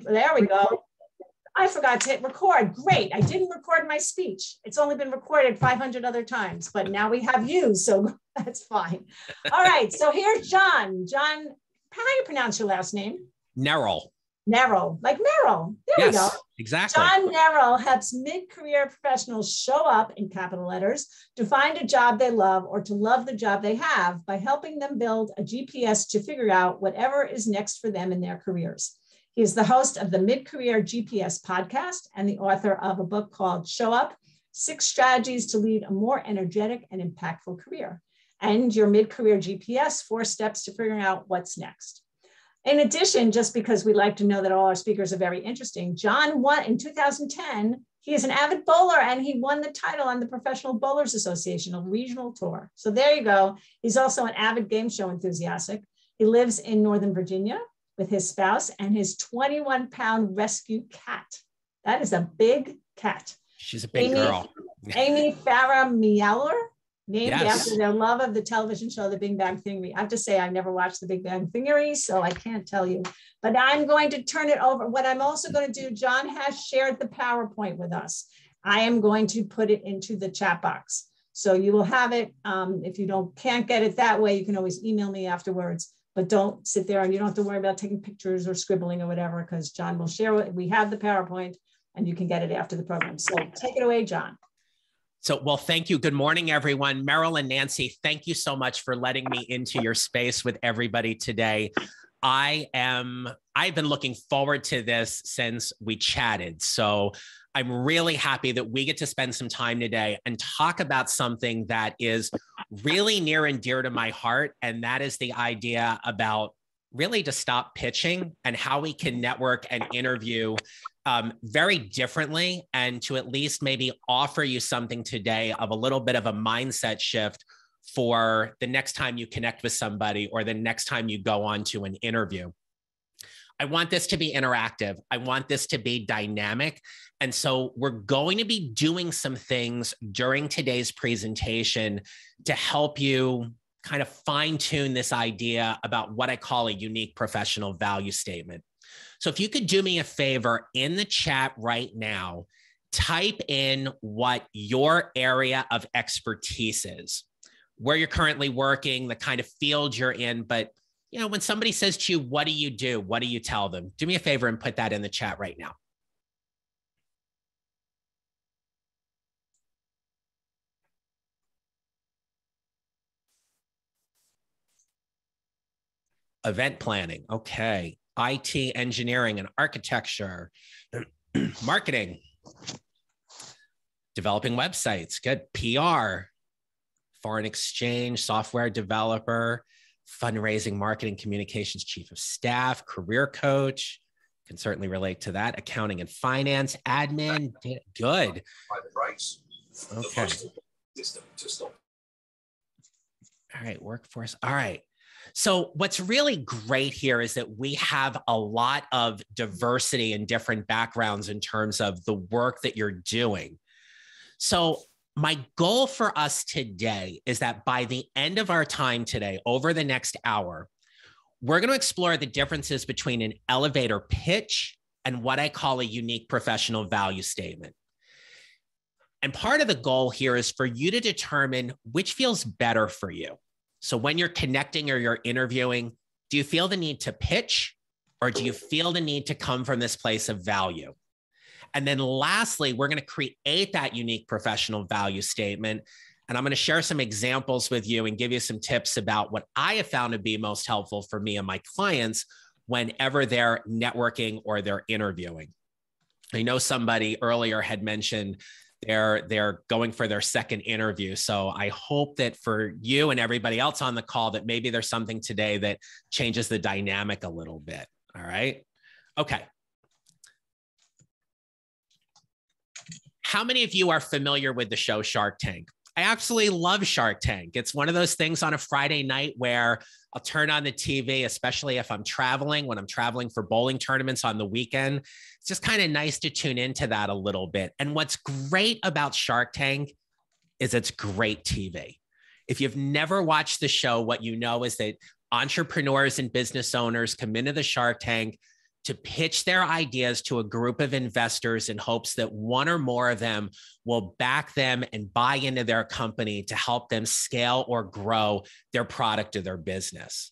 There we go. I forgot to hit record. Great. I didn't record my speech. It's only been recorded 500 other times, but now we have you, so that's fine. All right. So here's John. John, how do you pronounce your last name? Neral. Neral, like Neral. There we go. Exactly. John Neral helps mid-career professionals show up in capital letters to find a job they love or to love the job they have by helping them build a GPS to figure out whatever is next for them in their careers. He is the host of the Mid-Career GPS podcast and the author of a book called Show Up, 6 Strategies to Lead a More Energetic and Impactful Career, and your Mid-Career GPS, 4 Steps to Figuring Out What's Next. In addition, just because we like to know that all our speakers are very interesting, John won in 2010. He is an avid bowler and he won the title on the Professional Bowlers Association, a regional tour. So there you go. He's also an avid game show enthusiast. He lives in Northern Virginia with his spouse and his 21-pound rescue cat. That is a big cat. She's a big girl. Amy Farrah Mealler, named after their love of the television show, The Big Bang Theory. I have to say, I've never watched The Big Bang Theory, so I can't tell you. But I'm going to turn it over. What I'm also going to do, John has shared the PowerPoint with us. I am going to put it into the chat box. So you will have it. If you can't get it that way, you can always email me afterwards. But don't sit there and you don't have to worry about taking pictures or scribbling or whatever, because John will share it. We have the PowerPoint and you can get it after the program. So take it away, John. So, well, thank you. Good morning, everyone. Meryl and Nancy, thank you so much for letting me into your space with everybody today. I've been looking forward to this since we chatted. So I'm really happy that we get to spend some time today and talk about something that is really near and dear to my heart. And that is the idea about really to stop pitching and how we can network and interview very differently, and to at least maybe offer you something today of a little bit of a mindset shift for the next time you connect with somebody or the next time you go on to an interview. I want this to be interactive. I want this to be dynamic. And so we're going to be doing some things during today's presentation to help you kind of fine tune this idea about what I call a unique professional value statement. So if you could do me a favor in the chat right now, type in what your area of expertise is, where you're currently working, the kind of field you're in. But, you know, when somebody says to you, what do you do? What do you tell them? Do me a favor and put that in the chat right now. Event planning. Okay. IT engineering and architecture, marketing, developing websites, good, PR, foreign exchange, software developer, fundraising, marketing, communications, chief of staff, career coach, can certainly relate to that, accounting and finance, admin, good. Okay. All right, workforce, all right. So what's really great here is that we have a lot of diversity and different backgrounds in terms of the work that you're doing. So my goal for us today is that by the end of our time today, over the next hour, we're going to explore the differences between an elevator pitch and what I call a unique professional value statement. And part of the goal here is for you to determine which feels better for you. So when you're connecting or you're interviewing, do you feel the need to pitch, or do you feel the need to come from this place of value? And then lastly, we're going to create that unique professional value statement. And I'm going to share some examples with you and give you some tips about what I have found to be most helpful for me and my clients whenever they're networking or they're interviewing. I know somebody earlier had mentioned they're going for their second interview. So I hope that for you and everybody else on the call, that maybe there's something today that changes the dynamic a little bit. All right. Okay. How many of you are familiar with the show Shark Tank? I absolutely love Shark Tank. It's one of those things on a Friday night where I'll turn on the TV, especially if I'm traveling, when I'm traveling for bowling tournaments on the weekend. It's just kind of nice to tune into that a little bit. And what's great about Shark Tank is it's great TV. If you've never watched the show, what you know is that entrepreneurs and business owners come into the Shark Tank. to pitch their ideas to a group of investors in hopes that one or more of them will back them and buy into their company to help them scale or grow their product or their business.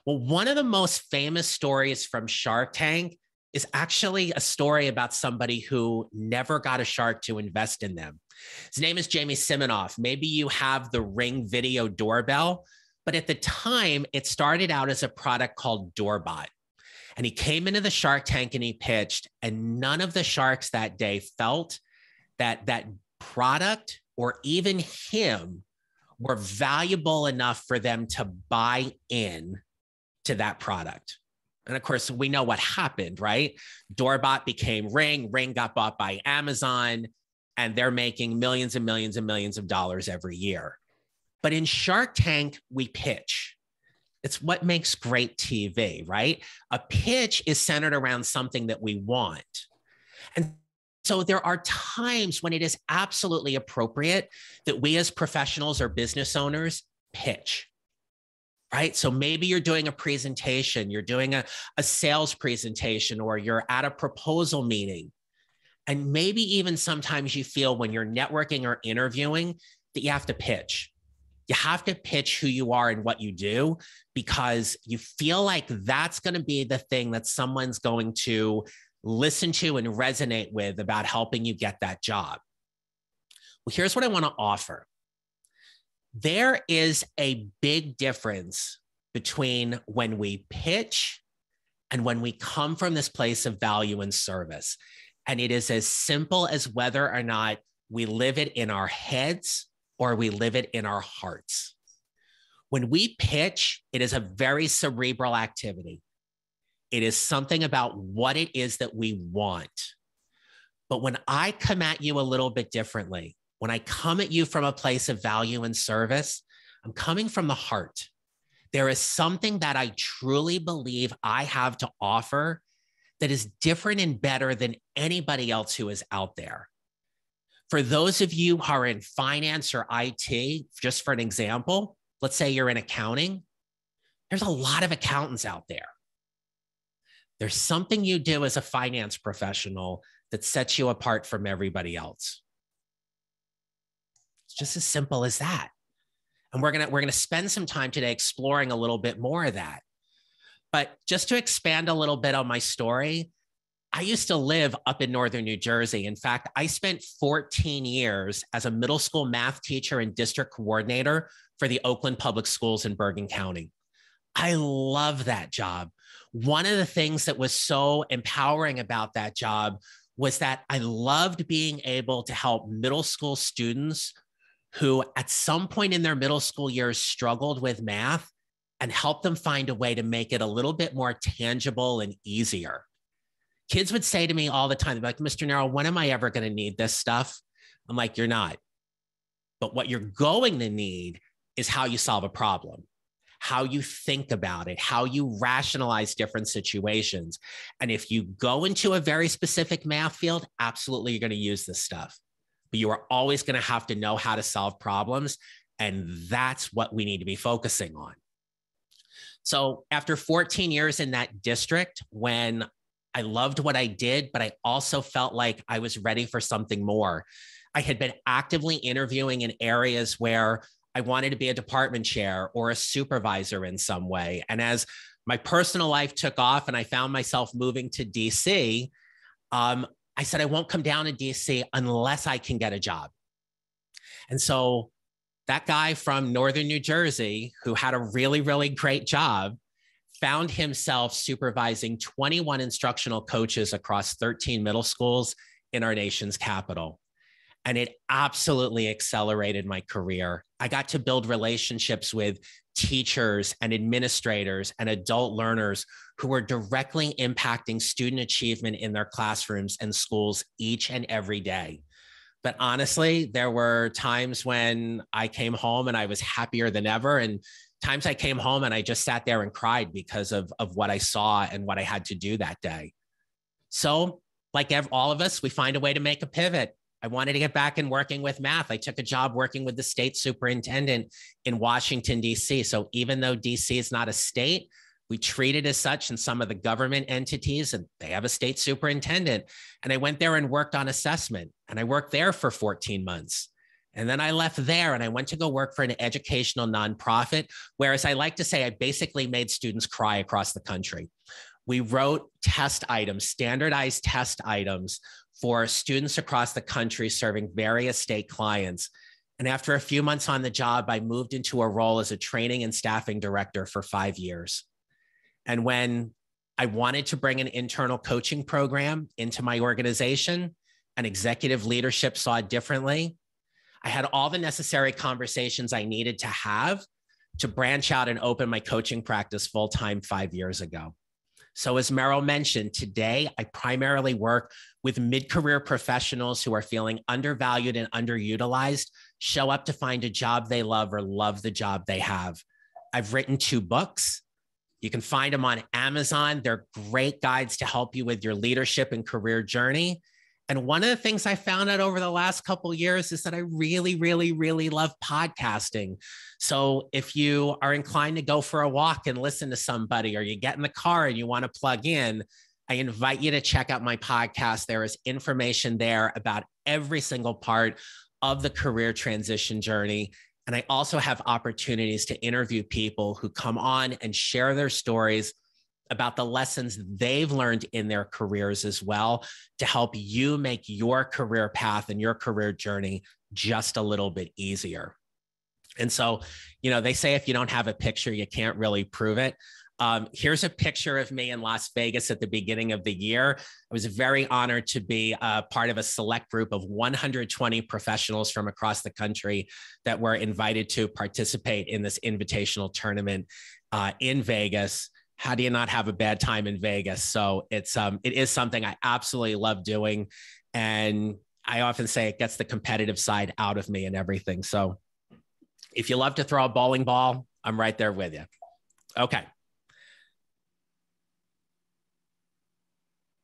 Well, one of the most famous stories from Shark Tank is actually a story about somebody who never got a shark to invest in them. His name is Jamie Siminoff. Maybe you have the Ring video doorbell, but at the time, it started out as a product called Doorbot. And he came into the Shark Tank and he pitched, and none of the sharks that day felt that that product or even him were valuable enough for them to buy in to that product. And of course, we know what happened, right? Doorbot became Ring. Ring got bought by Amazon, and they're making millions and millions and millions of dollars every year. But in Shark Tank, we pitch. It's what makes great TV, right? A pitch is centered around something that we want. And so there are times when it is absolutely appropriate that we as professionals or business owners pitch. Right? So maybe you're doing a presentation, you're doing a sales presentation, or you're at a proposal meeting. And maybe even sometimes you feel when you're networking or interviewing that you have to pitch. You have to pitch who you are and what you do, because you feel like that's going to be the thing that someone's going to listen to and resonate with about helping you get that job. Well, here's what I want to offer. There is a big difference between when we pitch and when we come from this place of value and service. And it is as simple as whether or not we live it in our heads or we live it in our hearts. When we pitch, it is a very cerebral activity. It is something about what it is that we want. But when I come at you a little bit differently, when I come at you from a place of value and service, I'm coming from the heart. There is something that I truly believe I have to offer that is different and better than anybody else who is out there. For those of you who are in finance or IT, just for an example, let's say you're in accounting, there's a lot of accountants out there. There's something you do as a finance professional that sets you apart from everybody else. It's just as simple as that. And we're gonna spend some time today exploring a little bit more of that. But just to expand a little bit on my story, I used to live up in northern New Jersey. In fact, I spent 14 years as a middle school math teacher and district coordinator for the Oakland Public Schools in Bergen County. I love that job. One of the things that was so empowering about that job was that I loved being able to help middle school students who at some point in their middle school years struggled with math and help them find a way to make it a little bit more tangible and easier. Kids would say to me all the time, they'd be like, Mr. Neral, when am I ever going to need this stuff? I'm like, you're not. But what you're going to need is how you solve a problem, how you think about it, how you rationalize different situations. And if you go into a very specific math field, absolutely, you're going to use this stuff. But you are always going to have to know how to solve problems. And that's what we need to be focusing on. So after 14 years in that district, when I loved what I did, but I also felt like I was ready for something more. I had been actively interviewing in areas where I wanted to be a department chair or a supervisor in some way. And as my personal life took off and I found myself moving to DC, I said, I won't come down to DC unless I can get a job. And so that guy from northern New Jersey who had a really, really great job found himself supervising 21 instructional coaches across 13 middle schools in our nation's capital. And it absolutely accelerated my career. I got to build relationships with teachers and administrators and adult learners who were directly impacting student achievement in their classrooms and schools each and every day. But honestly, there were times when I came home and I was happier than ever, and times I came home and I just sat there and cried because of what I saw and what I had to do that day. So like all of us, we find a way to make a pivot. I wanted to get back in working with math. I took a job working with the state superintendent in Washington, D.C. So even though D.C. is not a state, We treat it as such in some of the government entities, and they have a state superintendent. And I went there and worked on assessment, and I worked there for 14 months. And then I left there and I went to go work for an educational nonprofit, where, as I like to say, I basically made students cry across the country. We wrote test items, standardized test items for students across the country serving various state clients. And after a few months on the job, I moved into a role as a training and staffing director for 5 years. And when I wanted to bring an internal coaching program into my organization, and executive leadership saw it differently, I had all the necessary conversations I needed to have to branch out and open my coaching practice full-time 5 years ago. So as Neral mentioned, today I primarily work with mid-career professionals who are feeling undervalued and underutilized, show up to find a job they love or love the job they have. I've written 2 books. You can find them on Amazon. They're great guides to help you with your leadership and career journey. And one of the things I found out over the last couple of years is that I really, really, really love podcasting. So if you are inclined to go for a walk and listen to somebody, or you get in the car and you want to plug in, I invite you to check out my podcast. There is information there about every single part of the career transition journey. And I also have opportunities to interview people who come on and share their stories about the lessons they've learned in their careers as well, to help you make your career path and your career journey just a little bit easier. And so, they say if you don't have a picture, you can't really prove it. Here's a picture of me in Las Vegas at the beginning of the year. I was very honored to be part of a select group of 120 professionals from across the country that were invited to participate in this invitational tournament in Vegas. How do you not have a bad time in Vegas? So it is something I absolutely love doing. And I often say it gets the competitive side out of me and everything. So if you love to throw a bowling ball, I'm right there with you. Okay.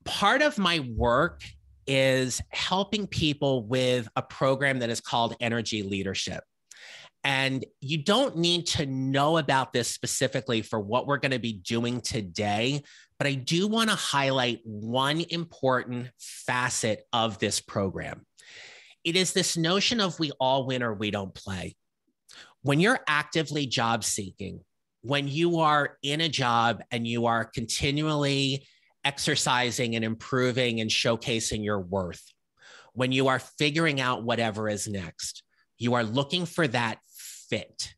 Part of my work is helping people with a program that is called Energy Leadership. And you don't need to know about this specifically for what we're going to be doing today, but I do want to highlight one important facet of this program. It is this notion of we all win or we don't play. When you're actively job seeking, when you are in a job and you are continually exercising and improving and showcasing your worth, when you are figuring out whatever is next, you are looking for that fit.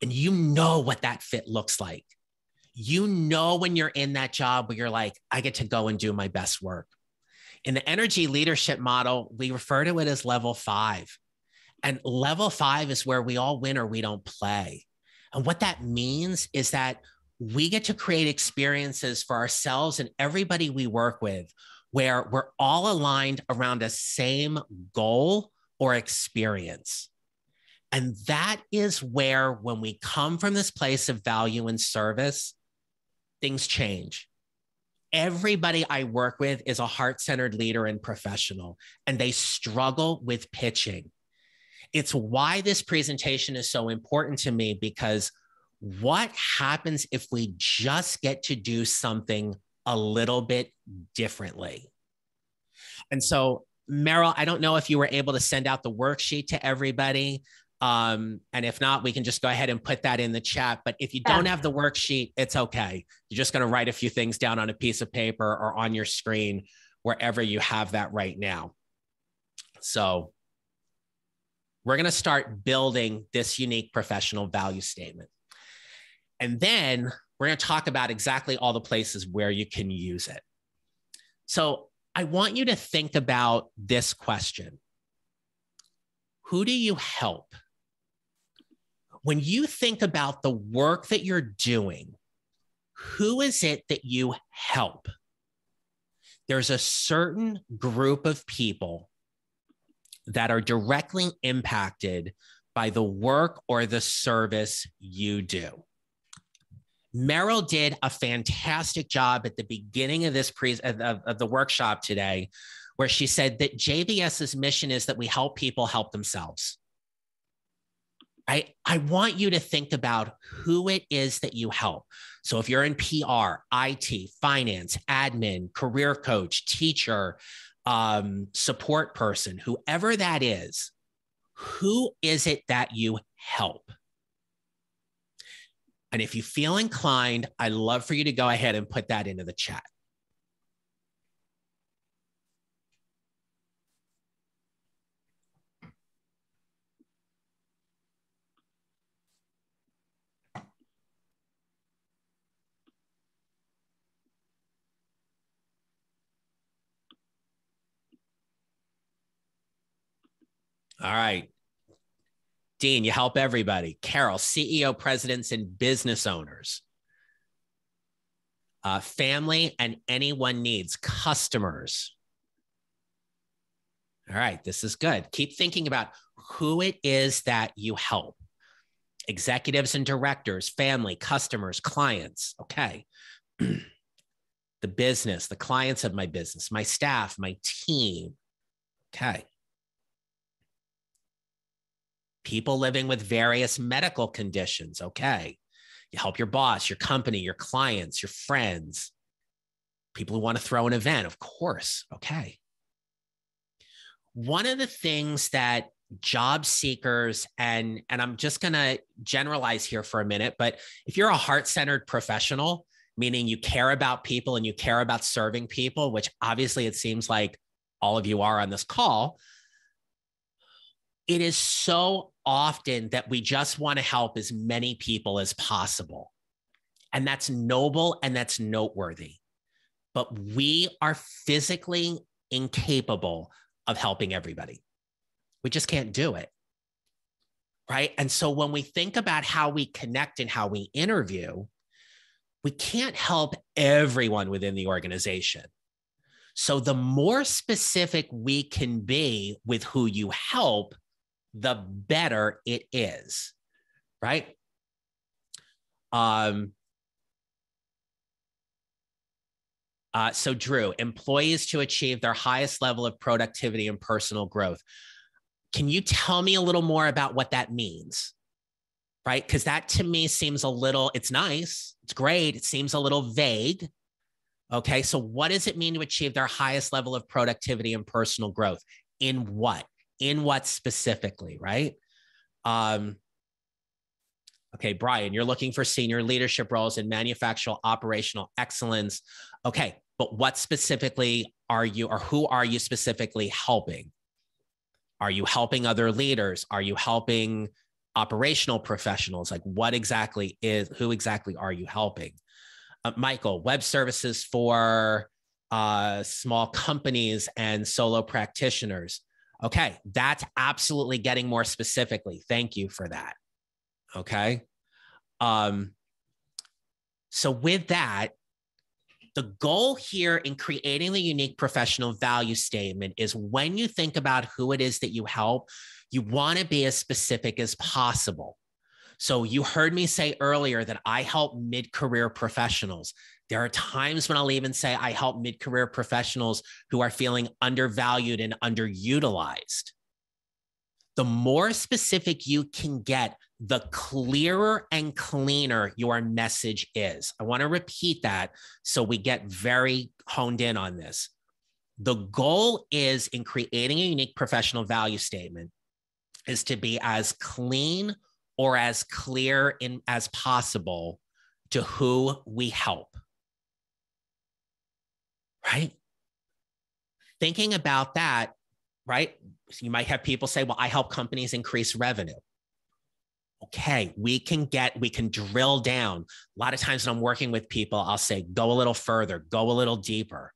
And you know what that fit looks like. You know when you're in that job where you're like, I get to go and do my best work. In the energy leadership model, we refer to it as level 5. And level 5 is where we all win or we don't play. And what that means is that we get to create experiences for ourselves and everybody we work with where we're all aligned around a same goal or experience. And that is where, when we come from this place of value and service, things change. Everybody I work with is a heart-centered leader and professional, and they struggle with pitching. It's why this presentation is so important to me, because what happens if we just get to do something a little bit differently? And so, Neral, I don't know if you were able to send out the worksheet to everybody. And if not, we can just go ahead and put that in the chat. But if you don't have the worksheet, it's okay. You're just going to write a few things down on a piece of paper or on your screen, wherever you have that right now. So we're going to start building this unique professional value statement. And then we're going to talk about exactly all the places where you can use it. So I want you to think about this question. Who do you help? When you think about the work that you're doing, who is it that you help? There's a certain group of people that are directly impacted by the work or the service you do. Neral did a fantastic job at the beginning of this of the workshop today, where she said that JVS's mission is that we help people help themselves. right? I want you to think about who it is that you help. So if you're in PR, IT, finance, admin, career coach, teacher, support person, whoever that is, who is it that you help? And if you feel inclined, I'd love for you to go ahead and put that into the chat. All right. Dean, you help everybody. Carol, CEO, presidents, and business owners. Family and anyone needs. Customers. All right, this is good. Keep thinking about who it is that you help. Executives and directors, family, customers, clients. Okay. The business, the clients of my business, my staff, my team. Okay. People living with various medical conditions. Okay. You help your boss, your company, your clients, your friends, people who want to throw an event, of course. Okay. One of the things that job seekers, and I'm just going to generalize here for a minute, but if you're a heart-centered professional, meaning you care about people and you care about serving people, which obviously it seems like all of you are on this call, it is so often that we just want to help as many people as possible. And that's noble and that's noteworthy. But we are physically incapable of helping everybody. We just can't do it. Right? And so when we think about how we connect and how we interview, we can't help everyone within the organization. So the more specific we can be with who you help, the better it is, right? So Drew, employees to achieve their highest level of productivity and personal growth. Can you tell me a little more about what that means, right? Because that to me seems a little, it's nice, it's great, it seems a little vague. Okay, so what does it mean to achieve their highest level of productivity and personal growth? In what? In what specifically, right? Okay, Brian, you're looking for senior leadership roles in manufacturing operational excellence. Okay, but what specifically are you, or who are you specifically helping? Are you helping other leaders? Are you helping operational professionals? Like what exactly is, who exactly are you helping? Michael, web services for small companies and solo practitioners. Okay, that's absolutely getting more specifically. Thank you for that. Okay. So with that, the goal here in creating the unique professional value statement is when you think about who it is that you help, you want to be as specific as possible. So you heard me say earlier that I help mid-career professionals. There are times when I'll even say I help mid-career professionals who are feeling undervalued and underutilized. The more specific you can get, the clearer and cleaner your message is. I want to repeat that so we get very honed in on this. The goal is in creating a unique professional value statement is to be as clean or as clear as possible to who we help, right? Thinking about that, right? You might have people say, well, I help companies increase revenue. Okay, we can drill down. A lot of times when I'm working with people, I'll say, go a little further, go a little deeper,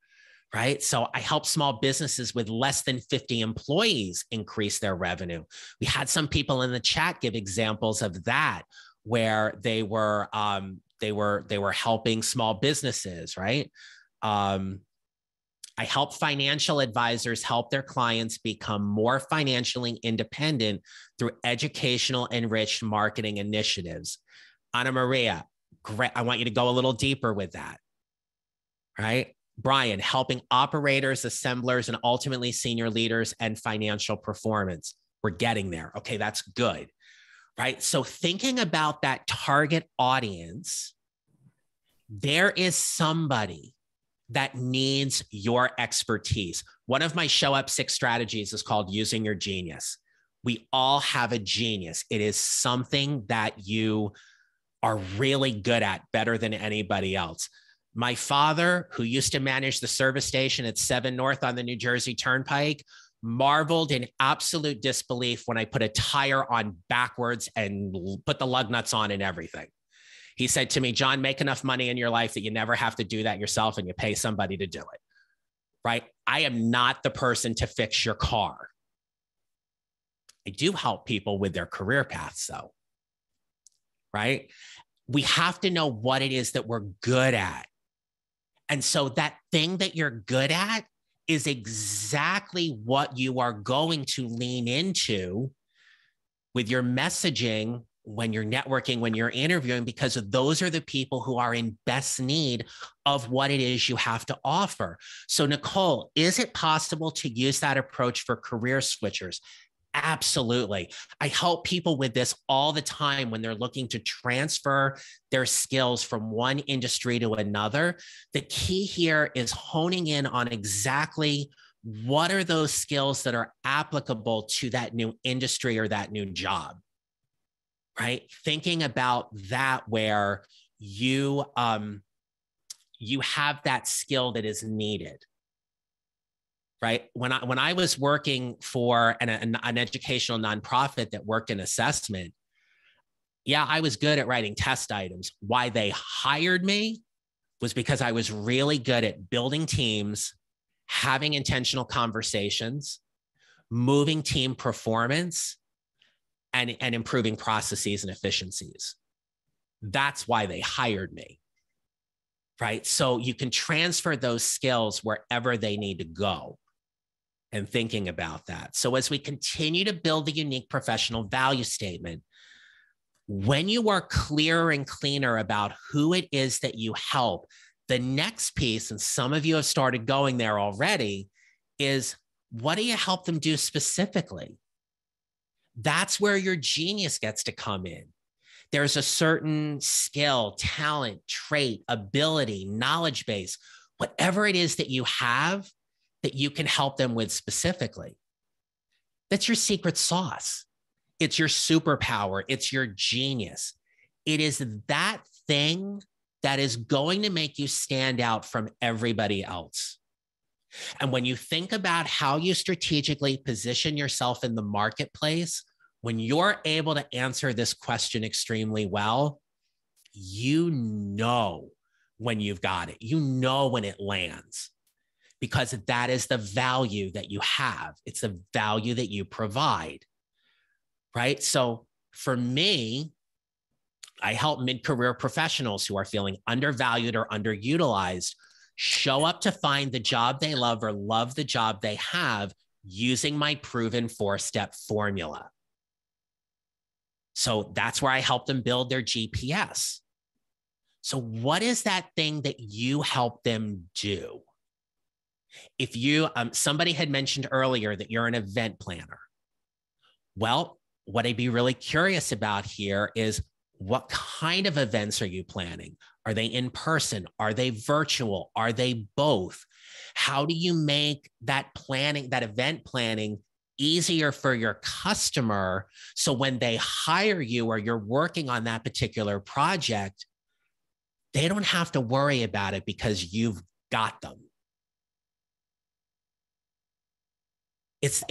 right? So I help small businesses with less than 50 employees increase their revenue. We had some people in the chat give examples of that, where they were helping small businesses, right? I help financial advisors help their clients become more financially independent through educational enriched marketing initiatives. Ana Maria, great. I want you to go a little deeper with that, right? Brian, helping operators, assemblers, and ultimately senior leaders and financial performance. We're getting there. Okay, that's good, right? So thinking about that target audience, there is somebody that needs your expertise. One of my show up 6 strategies is called using your genius. We all have a genius. It is something that you are really good at, better than anybody else. My father, who used to manage the service station at 7 North on the New Jersey Turnpike, marveled in absolute disbelief when I put a tire on backwards and put the lug nuts on and everything. He said to me, John, make enough money in your life that you never have to do that yourself and you pay somebody to do it, right? I am not the person to fix your car. I do help people with their career paths though, right? We have to know what it is that we're good at. And so that thing that you're good at is exactly what you are going to lean into with your messaging when you're networking, when you're interviewing, because those are the people who are in best need of what it is you have to offer. So Nicole, is it possible to use that approach for career switchers? Absolutely. I help people with this all the time when they're looking to transfer their skills from one industry to another. The key here is honing in on exactly what are those skills that are applicable to that new industry or that new job, right? Thinking about that where you have that skill that is needed. Right. When I was working for an educational nonprofit that worked in assessment, yeah, I was good at writing test items. Why they hired me was because I was really good at building teams, having intentional conversations, moving team performance, and improving processes and efficiencies. That's why they hired me. Right. So you can transfer those skills wherever they need to go. And thinking about that. So as we continue to build the unique professional value statement, when you are clearer and cleaner about who it is that you help, the next piece, and some of you have started going there already, is what do you help them do specifically? That's where your genius gets to come in. There's a certain skill, talent, trait, ability, knowledge base, whatever it is that you have that you can help them with specifically. That's your secret sauce. It's your superpower. It's your genius. It is that thing that is going to make you stand out from everybody else. And when you think about how you strategically position yourself in the marketplace, when you're able to answer this question extremely well, you know when you've got it. You know when it lands. Because that is the value that you have. It's the value that you provide, right? So for me, I help mid-career professionals who are feeling undervalued or underutilized show up to find the job they love or love the job they have using my proven 4-step formula. So that's where I help them build their GPS. So what is that thing that you help them do? If you, somebody had mentioned earlier that you're an event planner. Well, what I'd be really curious about here is what kind of events are you planning? Are they in person? Are they virtual? Are they both? How do you make that planning, that event planning easier for your customer? So when they hire you or you're working on that particular project, they don't have to worry about it because you've got them. It's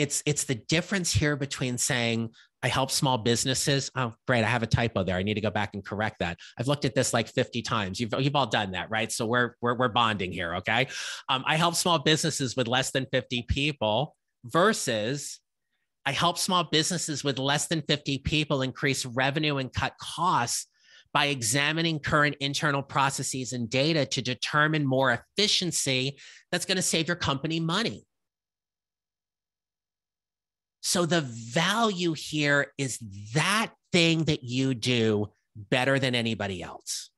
the difference here between saying, I help small businesses. Oh, great. I have a typo there. I need to go back and correct that. I've looked at this like 50 times. You've all done that, right? So we're bonding here. Okay. I help small businesses with less than 50 people versus I help small businesses with less than 50 people increase revenue and cut costs by examining current internal processes and data to determine more efficiency that's going to save your company money. So the value here is that thing that you do better than anybody else.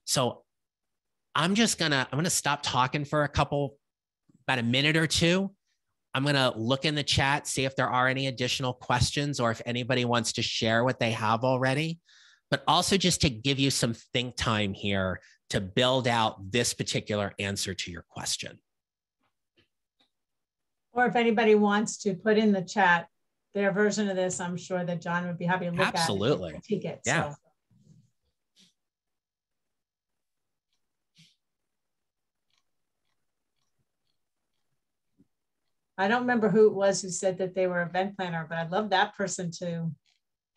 So I'm going to stop talking for about a minute or two. I'm going to look in the chat, see if there are any additional questions or if anybody wants to share what they have already, but also just to give you some think time here to build out this particular answer to your question. Or if anybody wants to put in the chat their version of this, I'm sure that John would be happy to look Absolutely. at it and critique it. Yeah. So. I don't remember who it was who said that they were an event planner, but I'd love that person to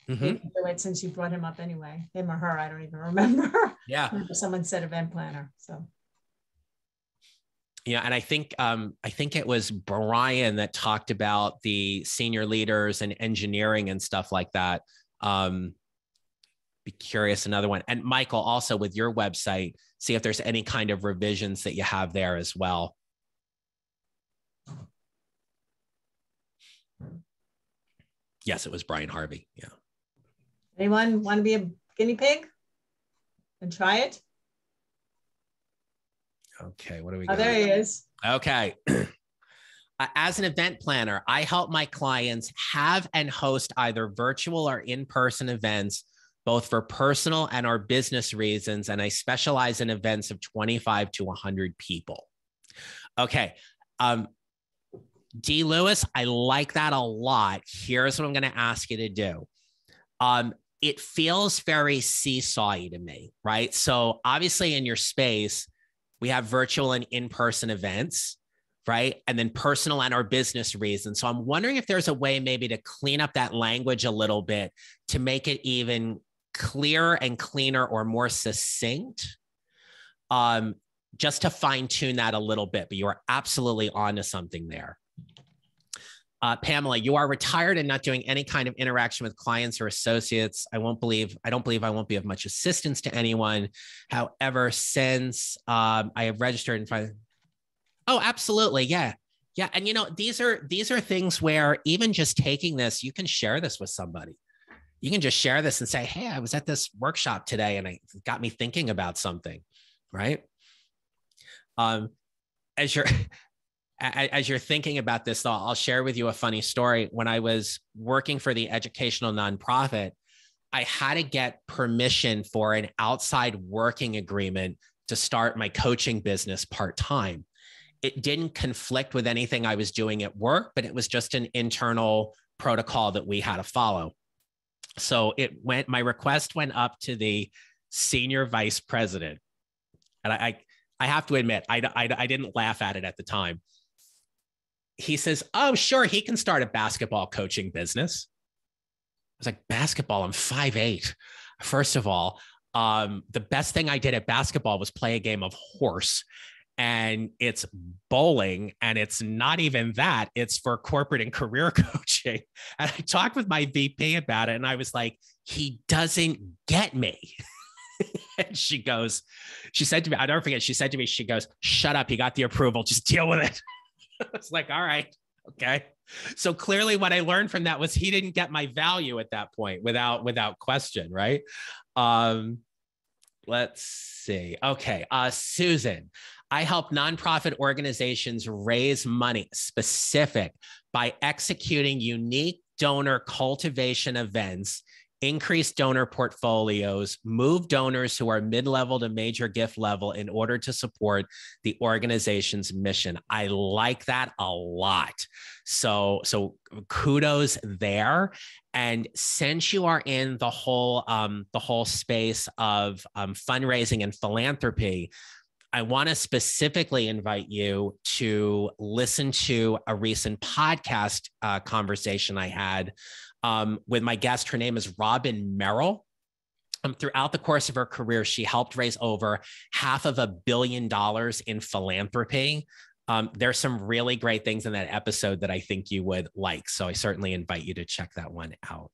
maybe do it since you brought him up anyway. Him or her, I don't even remember. Yeah. Someone said event planner. So. Yeah, and I think it was Brian that talked about the senior leaders and engineering and stuff like that. Be curious, another one. And Michael, also with your website, see if there's any kind of revisions that you have there as well. Yes, it was Brian Harvey. Yeah. Anyone want to be a guinea pig and try it? Okay, what do we got? got? Oh, there he is. Okay. As an event planner, I help my clients have and host either virtual or in-person events, both for personal and or business reasons. And I specialize in events of 25 to 100 people. Okay. D. Lewis, I like that a lot. Here's what I'm going to ask you to do. It feels very seesaw-y to me, right? So obviously in your space, we have virtual and in-person events, right? And then personal and our business reasons. So I'm wondering if there's a way maybe to clean up that language a little bit to make it even clearer and cleaner or more succinct, just to fine tune that a little bit. But you are absolutely onto something there. Pamela, you are retired and not doing any kind of interaction with clients or associates. I don't believe I won't be of much assistance to anyone. However, since I have registered and finally, oh, absolutely. Yeah. Yeah. And you know, these are things where even just taking this, you can share this with somebody. You can just share this and say, hey, I was at this workshop today and it got me thinking about something, right? As you're thinking about this, though, I'll share with you a funny story. When I was working for the educational nonprofit, I had to get permission for an outside working agreement to start my coaching business part-time. It didn't conflict with anything I was doing at work, but it was just an internal protocol that we had to follow. So my request went up to the senior vice president. And I have to admit, I didn't laugh at it at the time. He says, oh, sure, he can start a basketball coaching business. I was like, basketball? I'm 5'8". First of all, the best thing I did at basketball was play a game of horse. And it's bowling, and it's not even that. It's for corporate and career coaching. And I talked with my VP about it, and I was like, he doesn't get me. And she said to me, I'll never forget, she said to me, she goes, shut up, you got the approval, just deal with it. It's like, all right, okay. So clearly what I learned from that was he didn't get my value at that point without question, right? Let's see. Okay, Susan, I help nonprofit organizations raise money specific by executing unique donor cultivation events, increase donor portfolios, move donors who are mid-level to major gift level in order to support the organization's mission. I like that a lot. So kudos there. And since you are in the whole space of fundraising and philanthropy, I want to specifically invite you to listen to a recent podcast conversation I had with my guest. Her name is Robin Neral. Throughout the course of her career, she helped raise over $500 million in philanthropy. There's some really great things in that episode that I think you would like. So I certainly invite you to check that one out.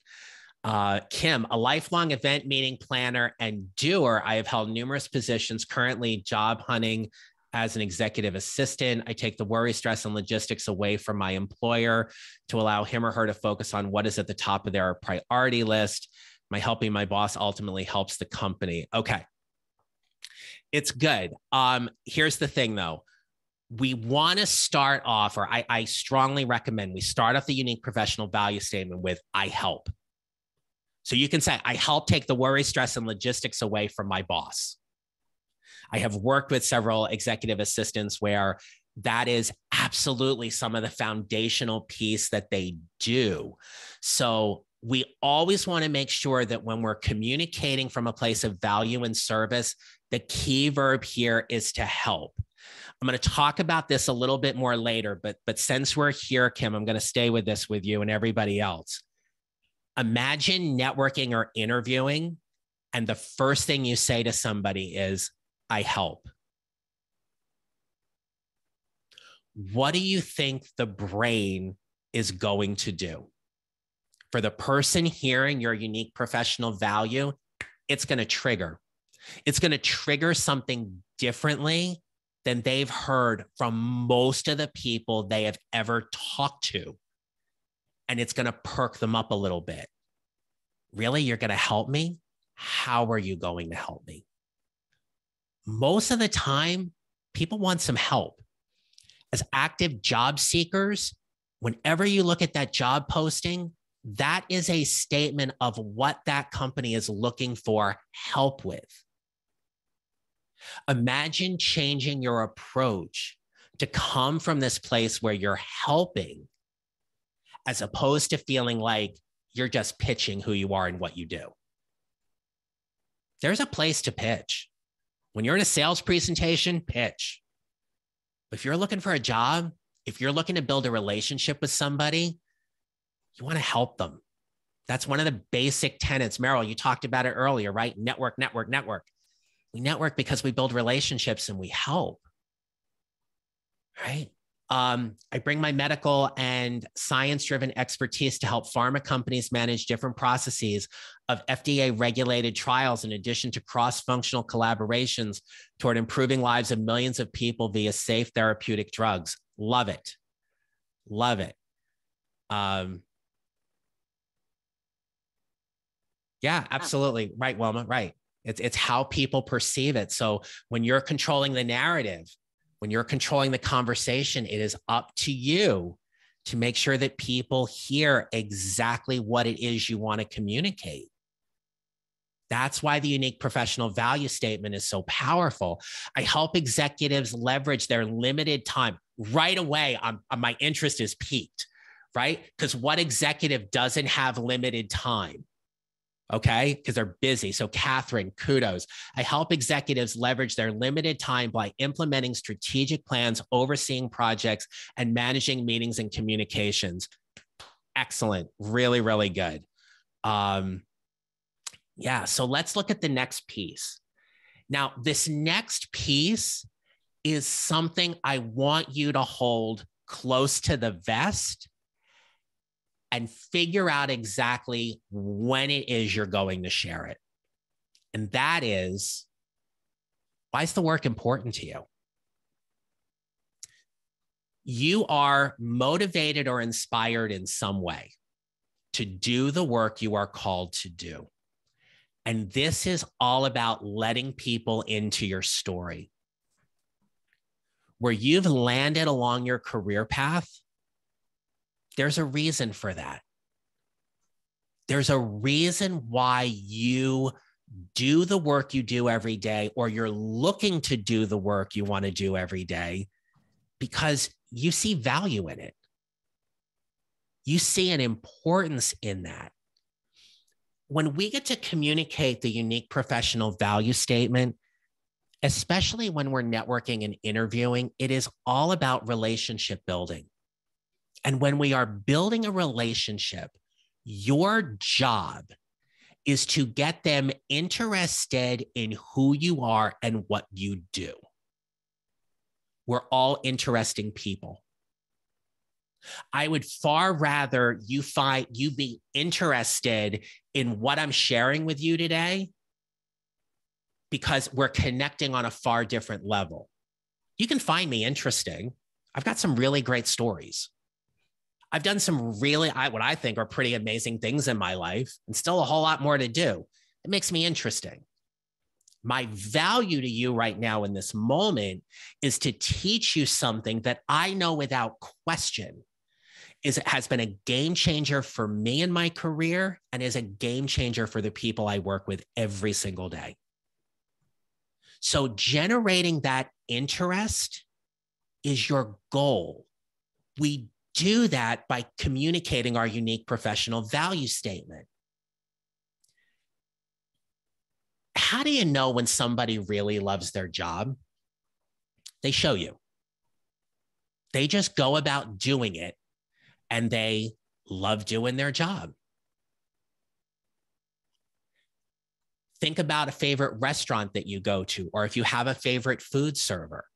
Kim, a lifelong event meeting planner and doer. I have held numerous positions, currently job hunting as an executive assistant. I take the worry, stress, and logistics away from my employer to allow him or her to focus on what is at the top of their priority list. My helping my boss ultimately helps the company. Okay. It's good. Here's the thing though. we want to start off, or I strongly recommend we start off the unique professional value statement with I help. So you can say, I help take the worry, stress, and logistics away from my boss. I have worked with several executive assistants where that is absolutely some of the foundational piece that they do. So we always want to make sure that when we're communicating from a place of value and service, the key verb here is to help. I'm going to talk about this a little bit more later, but since we're here, Kim, I'm going to stay with this with you and everybody else. Imagine networking or interviewing, and the first thing you say to somebody is, I help. What do you think the brain is going to do? For the person hearing your unique professional value, it's going to trigger. It's going to trigger something differently than they've heard from most of the people they have ever talked to. And it's going to perk them up a little bit. Really? You're going to help me? How are you going to help me? Most of the time, people want some help. As active job seekers, whenever you look at that job posting, that is a statement of what that company is looking for help with. Imagine changing your approach to come from this place where you're helping, as opposed to feeling like you're just pitching who you are and what you do. There's a place to pitch. When you're in a sales presentation, pitch. If you're looking for a job, if you're looking to build a relationship with somebody, you want to help them. That's one of the basic tenets. Neral, you talked about it earlier, right? Network, network, network. We network because we build relationships and we help, right? I bring my medical and science-driven expertise to help pharma companies manage different processes of FDA-regulated trials in addition to cross-functional collaborations toward improving lives of millions of people via safe therapeutic drugs. Love it. Love it. Yeah, absolutely. Right, Wilma, right. It's how people perceive it. So when you're controlling the narrative, when you're controlling the conversation, it is up to you to make sure that people hear exactly what it is you want to communicate. That's why the unique professional value statement is so powerful. I help executives leverage their limited time. Right away, my interest is piqued, right? Because what executive doesn't have limited time? Okay, because they're busy. So Catherine, kudos. I help executives leverage their limited time by implementing strategic plans, overseeing projects, and managing meetings and communications. Excellent. Really, really good. Yeah, so let's look at the next piece. Now, this next piece is something I want you to hold close to the vest and figure out exactly when it is you're going to share it. And that is, why is the work important to you? You are motivated or inspired in some way to do the work you are called to do. And this is all about letting people into your story. Where you've landed along your career path, there's a reason for that. There's a reason why you do the work you do every day, or you're looking to do the work you want to do every day, because you see value in it. You see an importance in that. When we get to communicate the unique professional value statement, especially when we're networking and interviewing, it is all about relationship building. And when we are building a relationship, your job is to get them interested in who you are and what you do. We're all interesting people. I would far rather you be interested in what I'm sharing with you today, because we're connecting on a far different level. You can find me interesting. I've got some really great stories. I've done some really, what I think are pretty amazing things in my life, and still a whole lot more to do. It makes me interesting. My value to you right now in this moment is to teach you something that I know without question has been a game changer for me in my career and is a game changer for the people I work with every single day. So generating that interest is your goal. We do that by communicating our unique professional value statement. How do you know when somebody really loves their job? They show you. They just go about doing it and they love doing their job. Think about a favorite restaurant that you go to, or if you have a favorite food server.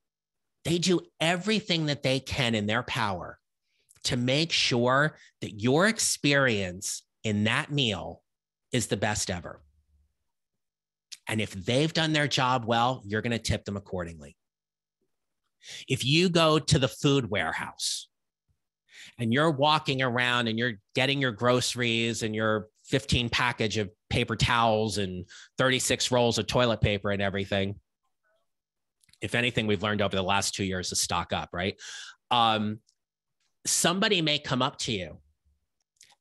They do everything that they can in their power to make sure that your experience in that meal is the best ever. And if they've done their job well, you're going to tip them accordingly. If you go to the food warehouse and you're walking around and you're getting your groceries and your 15 package of paper towels and 36 rolls of toilet paper and everything, if anything, we've learned over the last 2 years to stock up, right? Somebody may come up to you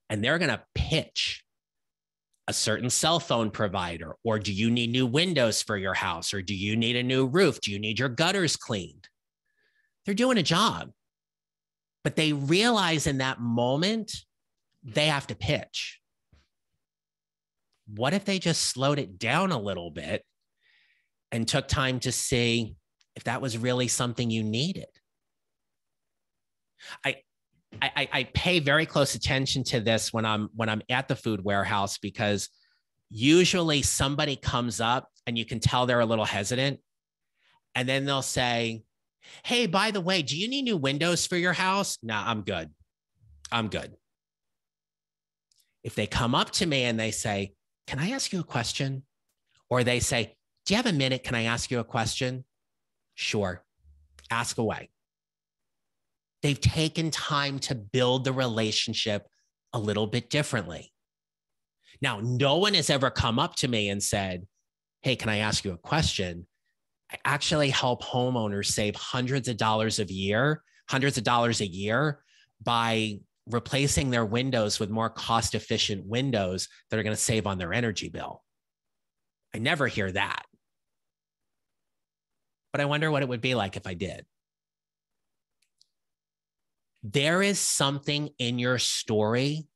and they're going to pitch a certain cell phone provider, or do you need new windows for your house? Or do you need a new roof? Do you need your gutters cleaned? They're doing a job, but they realize in that moment, they have to pitch. What if they just slowed it down a little bit and took time to see if that was really something you needed? I pay very close attention to this when I'm at the food warehouse, because usually somebody comes up and you can tell they're a little hesitant, and then they'll say, "Hey, by the way, do you need new windows for your house?" "No, I'm good. I'm good." If they come up to me and they say, "Can I ask you a question?" Or they say, "Do you have a minute? Can I ask you a question?" "Sure, ask away." They've taken time to build the relationship a little bit differently. Now, no one has ever come up to me and said, "Hey, can I ask you a question?" I actually help homeowners save hundreds of dollars a year by replacing their windows with more cost-efficient windows that are going to save on their energy bill. I never hear that. But I wonder what it would be like if I did. There is something in your story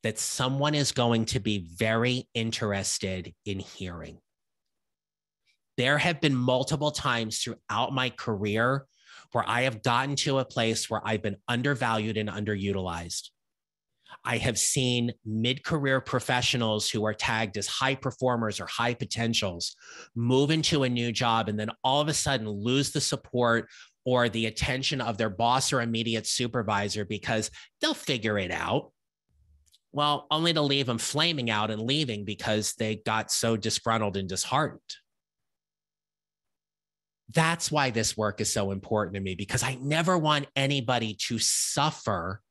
that someone is going to be very interested in hearing. There have been multiple times throughout my career where I have gotten to a place where I've been undervalued and underutilized. I have seen mid-career professionals who are tagged as high performers or high potentials move into a new job and then all of a sudden lose the support or the attention of their boss or immediate supervisor because they'll figure it out. Well, only to leave them flaming out and leaving because they got so disgruntled and disheartened. That's why this work is so important to me, because I never want anybody to suffer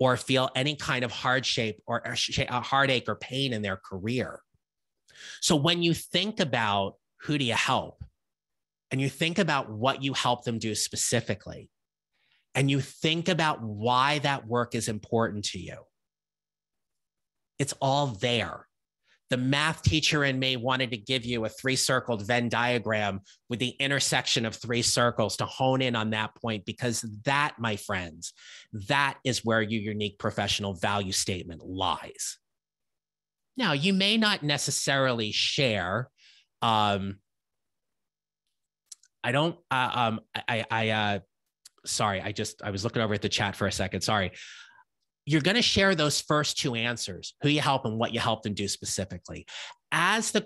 or feel any kind of hardship or heartache or pain in their career. So when you think about who do you help, and you think about what you help them do specifically, and you think about why that work is important to you, it's all there. The math teacher in me wanted to give you a 3-circled Venn diagram with the intersection of 3 circles to hone in on that point, because that, my friends, that is where your unique professional value statement lies. Now, you may not necessarily share, sorry, I was looking over at the chat for a second. Sorry. You're going to share those first 2 answers, who you help and what you help them do specifically. As the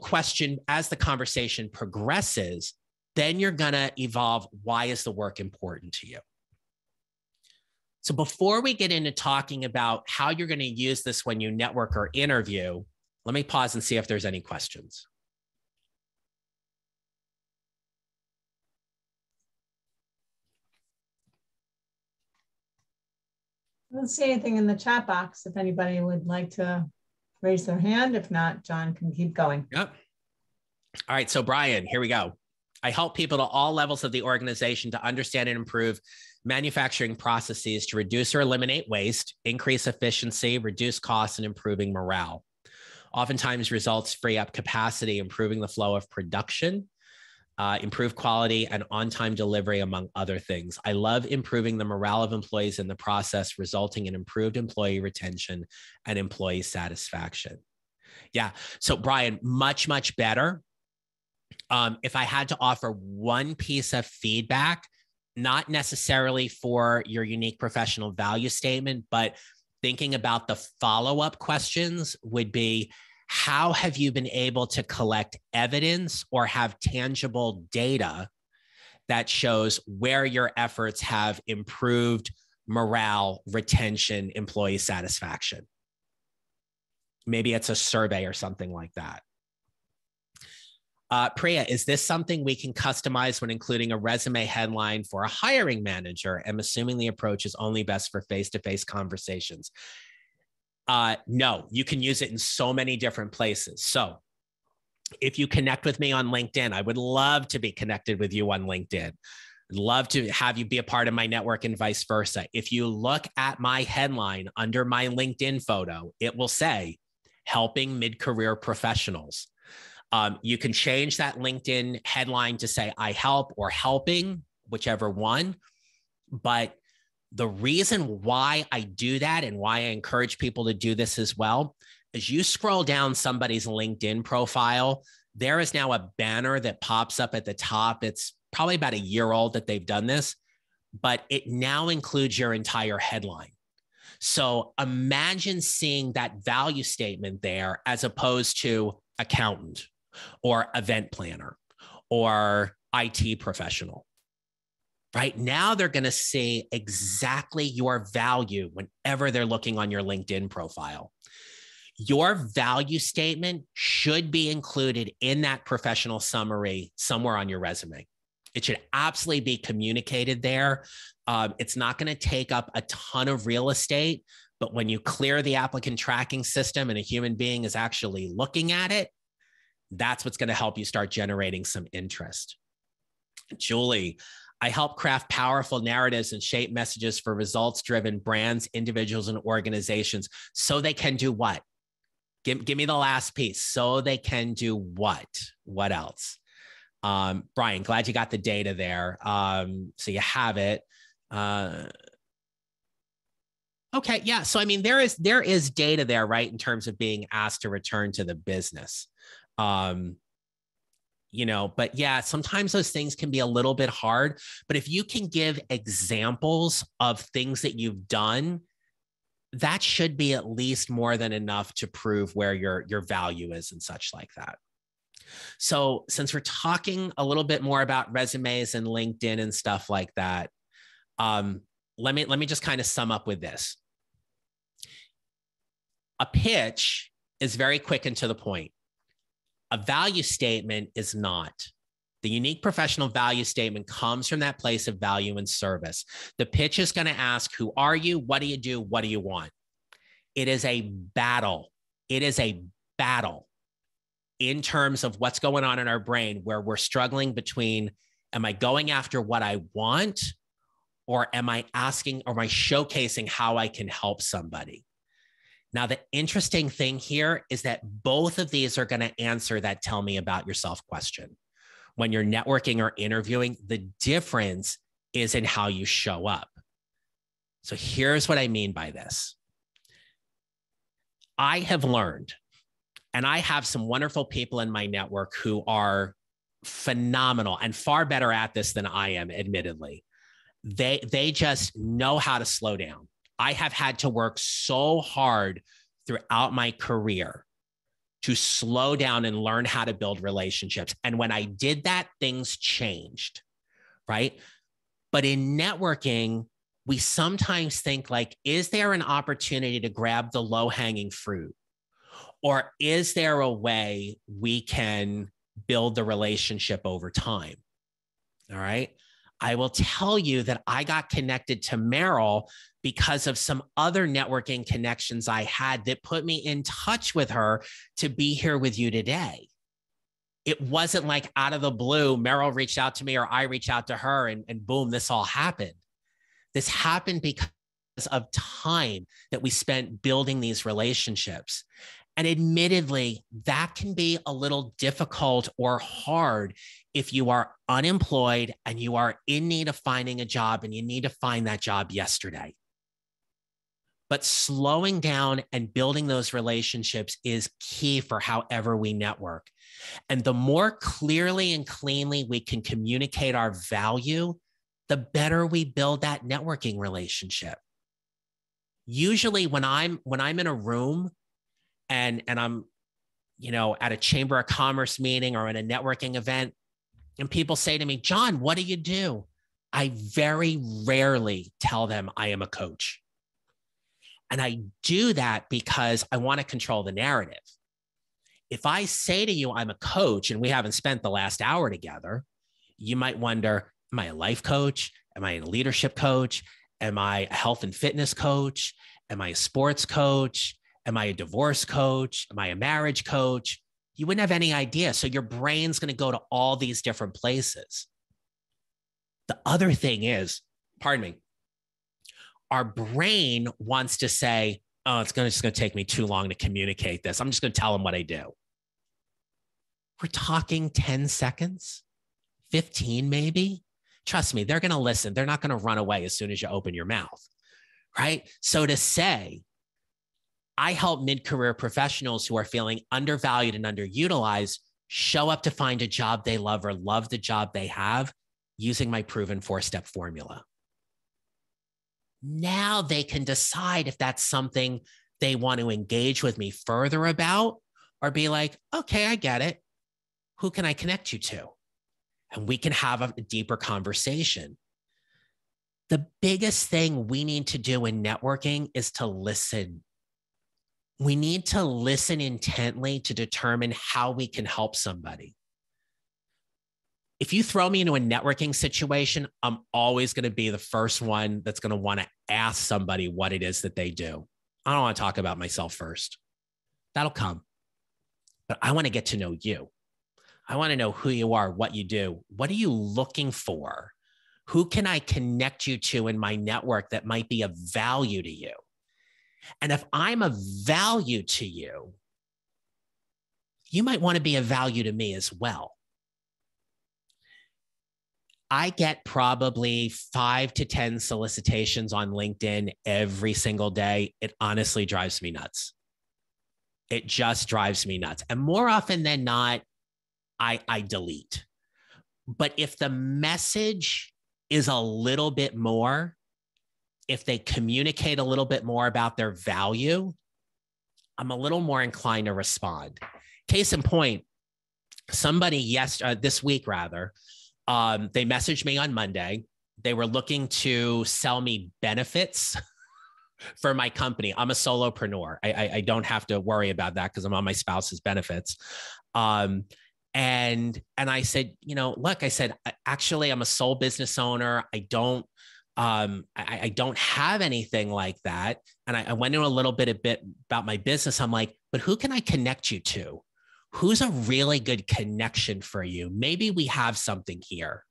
conversation progresses, then you're going to evolve. Why is the work important to you? So before we get into talking about how you're going to use this when you network or interview, let me pause and see if there's any questions. I don't see anything in the chat box if anybody would like to raise their hand. If not, John can keep going. Yep. All right, so Brian, here we go. I help people at all levels of the organization to understand and improve manufacturing processes to reduce or eliminate waste, increase efficiency, reduce costs, and improving morale. Oftentimes results free up capacity, improving the flow of production, improve quality and on-time delivery, among other things. I love improving the morale of employees in the process, resulting in improved employee retention and employee satisfaction. Yeah, so Brian, much, much better. If I had to offer one piece of feedback, not necessarily for your unique professional value statement, but thinking about the follow-up questions would be, how have you been able to collect evidence or have tangible data that shows where your efforts have improved morale, retention, employee satisfaction? Maybe it's a survey or something like that. Priya, is this something we can customize when including a resume headline for a hiring manager? I'm assuming the approach is only best for face-to-face conversations. No, you can use it in so many different places. So if you connect with me on LinkedIn, I would love to be connected with you on LinkedIn. I'd love to have you be a part of my network and vice versa. If you look at my headline under my LinkedIn photo, it will say, helping mid-career professionals. You can change that LinkedIn headline to say, I help or helping, whichever one. But the reason why I do that and why I encourage people to do this as well is you scroll down somebody's LinkedIn profile, there is now a banner that pops up at the top. It's probably about a year old that they've done this, but it now includes your entire headline. So imagine seeing that value statement there as opposed to accountant or event planner or IT professional. Right now, they're going to see exactly your value whenever they're looking on your LinkedIn profile. Your value statement should be included in that professional summary somewhere on your resume. It should absolutely be communicated there. It's not going to take up a ton of real estate, but when you clear the applicant tracking system and a human being is actually looking at it, that's what's going to help you start generating some interest. Julie, I help craft powerful narratives and shape messages for results-driven brands, individuals, and organizations so they can do what? Give me the last piece. So they can do what? What else? Brian, glad you got the data there. So you have it. Okay, yeah. So I mean, there is data there, right, in terms of being asked to return to the business. You know, but yeah, sometimes those things can be a little bit hard. But if you can give examples of things that you've done, that should be at least more than enough to prove where your value is and such like that. So since we're talking a little bit more about resumes and LinkedIn and stuff like that, let me just kind of sum up with this. A pitch is very quick and to the point. A value statement is not. The unique professional value statement comes from that place of value and service. The pitch is going to ask, who are you? What do you do? What do you want? It is a battle. It is a battle in terms of what's going on in our brain where we're struggling between, am I going after what I want? Or am I asking, or am I showcasing how I can help somebody? Now, the interesting thing here is that both of these are going to answer that tell me about yourself question. When you're networking or interviewing, the difference is in how you show up. So here's what I mean by this. I have learned, and I have some wonderful people in my network who are phenomenal and far better at this than I am, admittedly. They just know how to slow down. I have had to work so hard throughout my career to slow down and learn how to build relationships. And when I did that, things changed, right? But in networking, we sometimes think like, is there an opportunity to grab the low-hanging fruit? Or is there a way we can build the relationship over time? All right. I will tell you that I got connected to Neral because of some other networking connections I had that put me in touch with her to be here with you today. It wasn't like out of the blue, Meryl reached out to me or I reached out to her and boom, this all happened. This happened because of time that we spent building these relationships. And admittedly, that can be a little difficult or hard if you are unemployed and you are in need of finding a job and you need to find that job yesterday. But slowing down and building those relationships is key for however we network. And the more clearly and cleanly we can communicate our value, the better we build that networking relationship. Usually when I'm in a room and I'm, at a Chamber of Commerce meeting or in a networking event, and people say to me, John, what do you do? I very rarely tell them I am a coach. And I do that because I want to control the narrative. If I say to you, I'm a coach, and we haven't spent the last hour together, you might wonder, am I a life coach? Am I a leadership coach? Am I a health and fitness coach? Am I a sports coach? Am I a divorce coach? Am I a marriage coach? You wouldn't have any idea. So your brain's going to go to all these different places. The other thing is, pardon me, our brain wants to say, oh, it's just going to take me too long to communicate this. I'm just going to tell them what I do. We're talking 10 seconds, 15 maybe. Trust me, they're going to listen. They're not going to run away as soon as you open your mouth, right? So to say, I help mid-career professionals who are feeling undervalued and underutilized show up to find a job they love or love the job they have using my proven 4-step formula. Now they can decide if that's something they want to engage with me further about or be like, okay, I get it. Who can I connect you to? And we can have a deeper conversation. The biggest thing we need to do in networking is to listen. We need to listen intently to determine how we can help somebody. If you throw me into a networking situation, I'm always going to be the first one that's going to want to ask somebody what it is that they do. I don't want to talk about myself first. That'll come. But I want to get to know you. I want to know who you are, what you do. What are you looking for? Who can I connect you to in my network that might be of value to you? And if I'm of value to you, you might want to be of value to me as well. I get probably 5 to 10 solicitations on LinkedIn every single day. It honestly drives me nuts. It just drives me nuts. And more often than not, I delete. But if the message is a little bit more, if they communicate a little bit more about their value, I'm a little more inclined to respond. Case in point, somebody this week rather, they messaged me on Monday. They were looking to sell me benefits for my company. I'm a solopreneur. I don't have to worry about that because I'm on my spouse's benefits. And I said, look, I said, actually, I'm a sole business owner. I don't have anything like that. And I went into a bit about my business. I'm like, but who can I connect you to? Who's a really good connection for you? Maybe we have something here.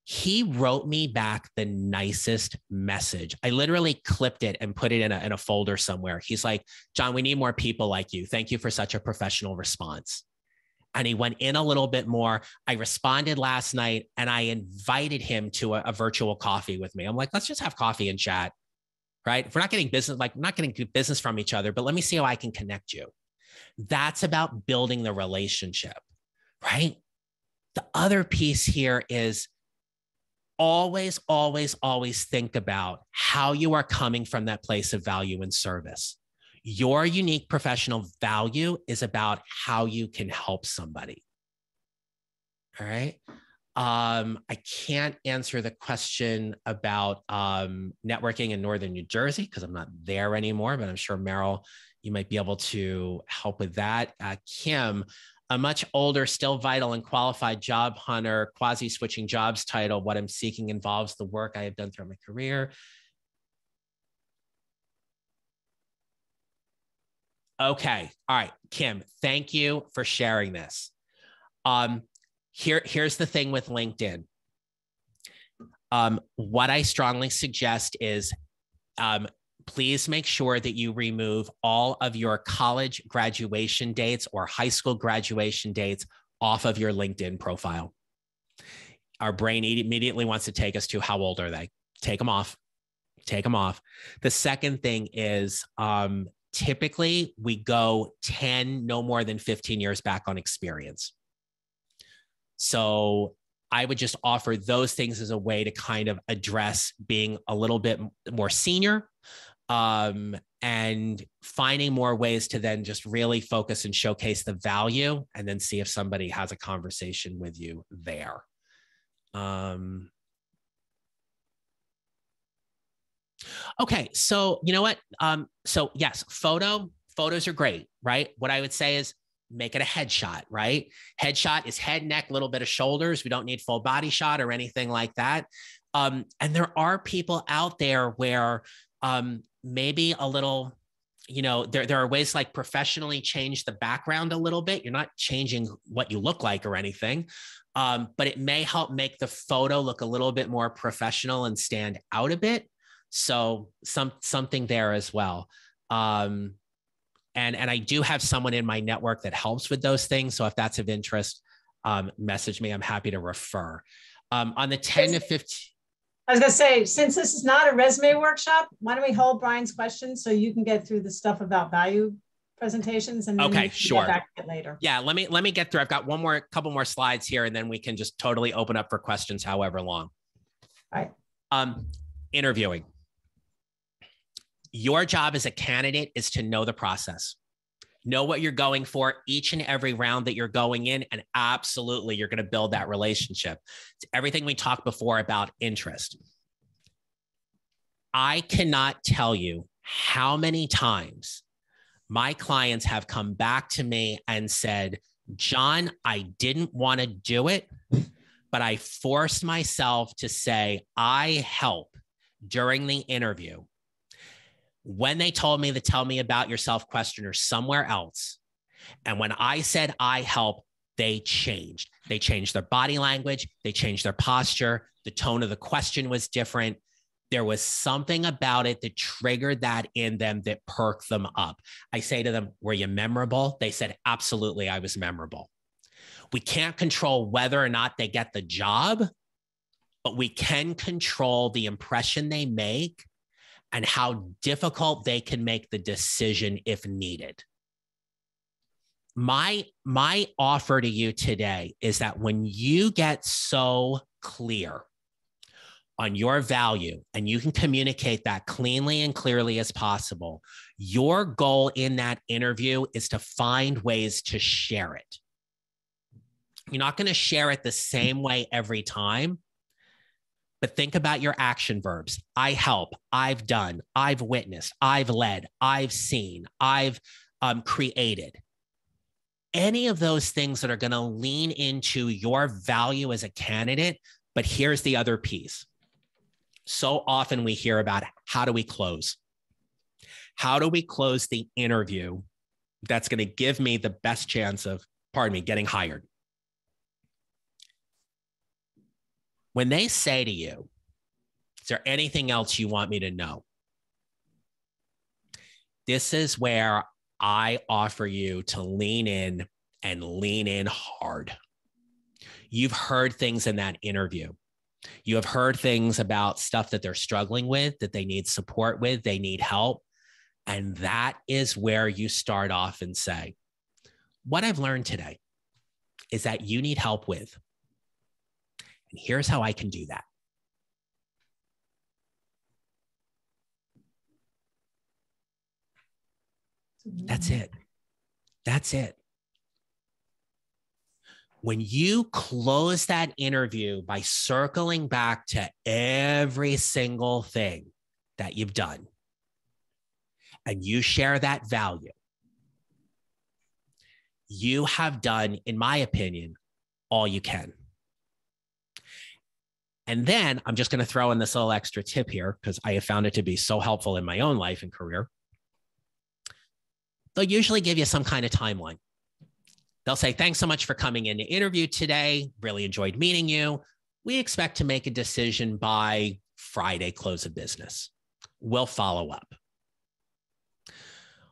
He wrote me back the nicest message. I literally clipped it and put it in a folder somewhere. He's like, John, we need more people like you. Thank you for such a professional response. And he went in a little bit more. I responded last night and I invited him to a virtual coffee with me. I'm like, let's just have coffee and chat, right? If we're not getting business, like not getting business from each other, but let me see how I can connect you. That's about building the relationship, right? The other piece here is always, always, always think about how you are coming from that place of value and service. Your unique professional value is about how you can help somebody. All right. I can't answer the question about networking in Northern New Jersey because I'm not there anymore, but I'm sure Meryl, you might be able to help with that. Kim, a much older, still vital and qualified job hunter, quasi-switching jobs title. What I'm seeking involves the work I have done throughout my career. Okay. All right, Kim, thank you for sharing this. Here's the thing with LinkedIn. What I strongly suggest is please make sure that you remove all of your college graduation dates or high school graduation dates off of your LinkedIn profile. Our brain immediately wants to take us to how old are they? Take them off. Take them off. The second thing is typically we go 10, no more than 15 years back on experience. So I would just offer those things as a way to kind of address being a little bit more senior and finding more ways to then just really focus and showcase the value and then see if somebody has a conversation with you there. Okay, so you know what? So yes, photos are great, right? What I would say is make it a headshot, right? Headshot is head, neck, little bit of shoulders. We don't need full body shot or anything like that. And there are people out there where maybe a little, you know, there are ways like professionally change the background a little bit. You're not changing what you look like or anything, but it may help make the photo look a little bit more professional and stand out a bit. So something there as well. And I do have someone in my network that helps with those things. So if that's of interest, message me. I'm happy to refer. On the 10 to 15. I was going to say, since this is not a resume workshop, why don't we hold Brian's questions so you can get through the stuff about value presentations, and then okay, we can sure. get back to it later. Yeah, let me get through. I've got couple more slides here, and then we can just totally open up for questions however long. All right. Interviewing. Your job as a candidate is to know the process. Know what you're going for each and every round that you're going in, and absolutely you're going to build that relationship. It's everything we talked before about interest. I cannot tell you how many times my clients have come back to me and said, John, I didn't want to do it, but I forced myself to say, I help during the interview. When they told me to tell me about yourself question or somewhere else, and when I said I help, they changed. They changed their body language. They changed their posture. The tone of the question was different. There was something about it that triggered that in them that perked them up. I say to them, were you memorable? They said, absolutely, I was memorable. We can't control whether or not they get the job, but we can control the impression they make and how difficult they can make the decision if needed. My offer to you today is that when you get so clear on your value and you can communicate that cleanly and clearly as possible, your goal in that interview is to find ways to share it. You're not going to share it the same way every time, but think about your action verbs. I help, I've done, I've witnessed, I've led, I've seen, I've created. Any of those things that are going to lean into your value as a candidate. But here's the other piece. So often we hear about how do we close? How do we close the interview that's going to give me the best chance of, getting hired? When they say to you, is there anything else you want me to know? This is where I offer you to lean in and lean in hard. You've heard things in that interview. You have heard things about stuff that they're struggling with, that they need support with, they need help. And that is where you start off and say, what I've learned today is that you need help with. And here's how I can do that. That's it. That's it. When you close that interview by circling back to every single thing that you've done, and you share that value, you have done, in my opinion, all you can. And then I'm just going to throw in this little extra tip here because I have found it to be so helpful in my own life and career. They'll usually give you some kind of timeline. They'll say, thanks so much for coming in to interview today. Really enjoyed meeting you. We expect to make a decision by Friday, close of business. We'll follow up.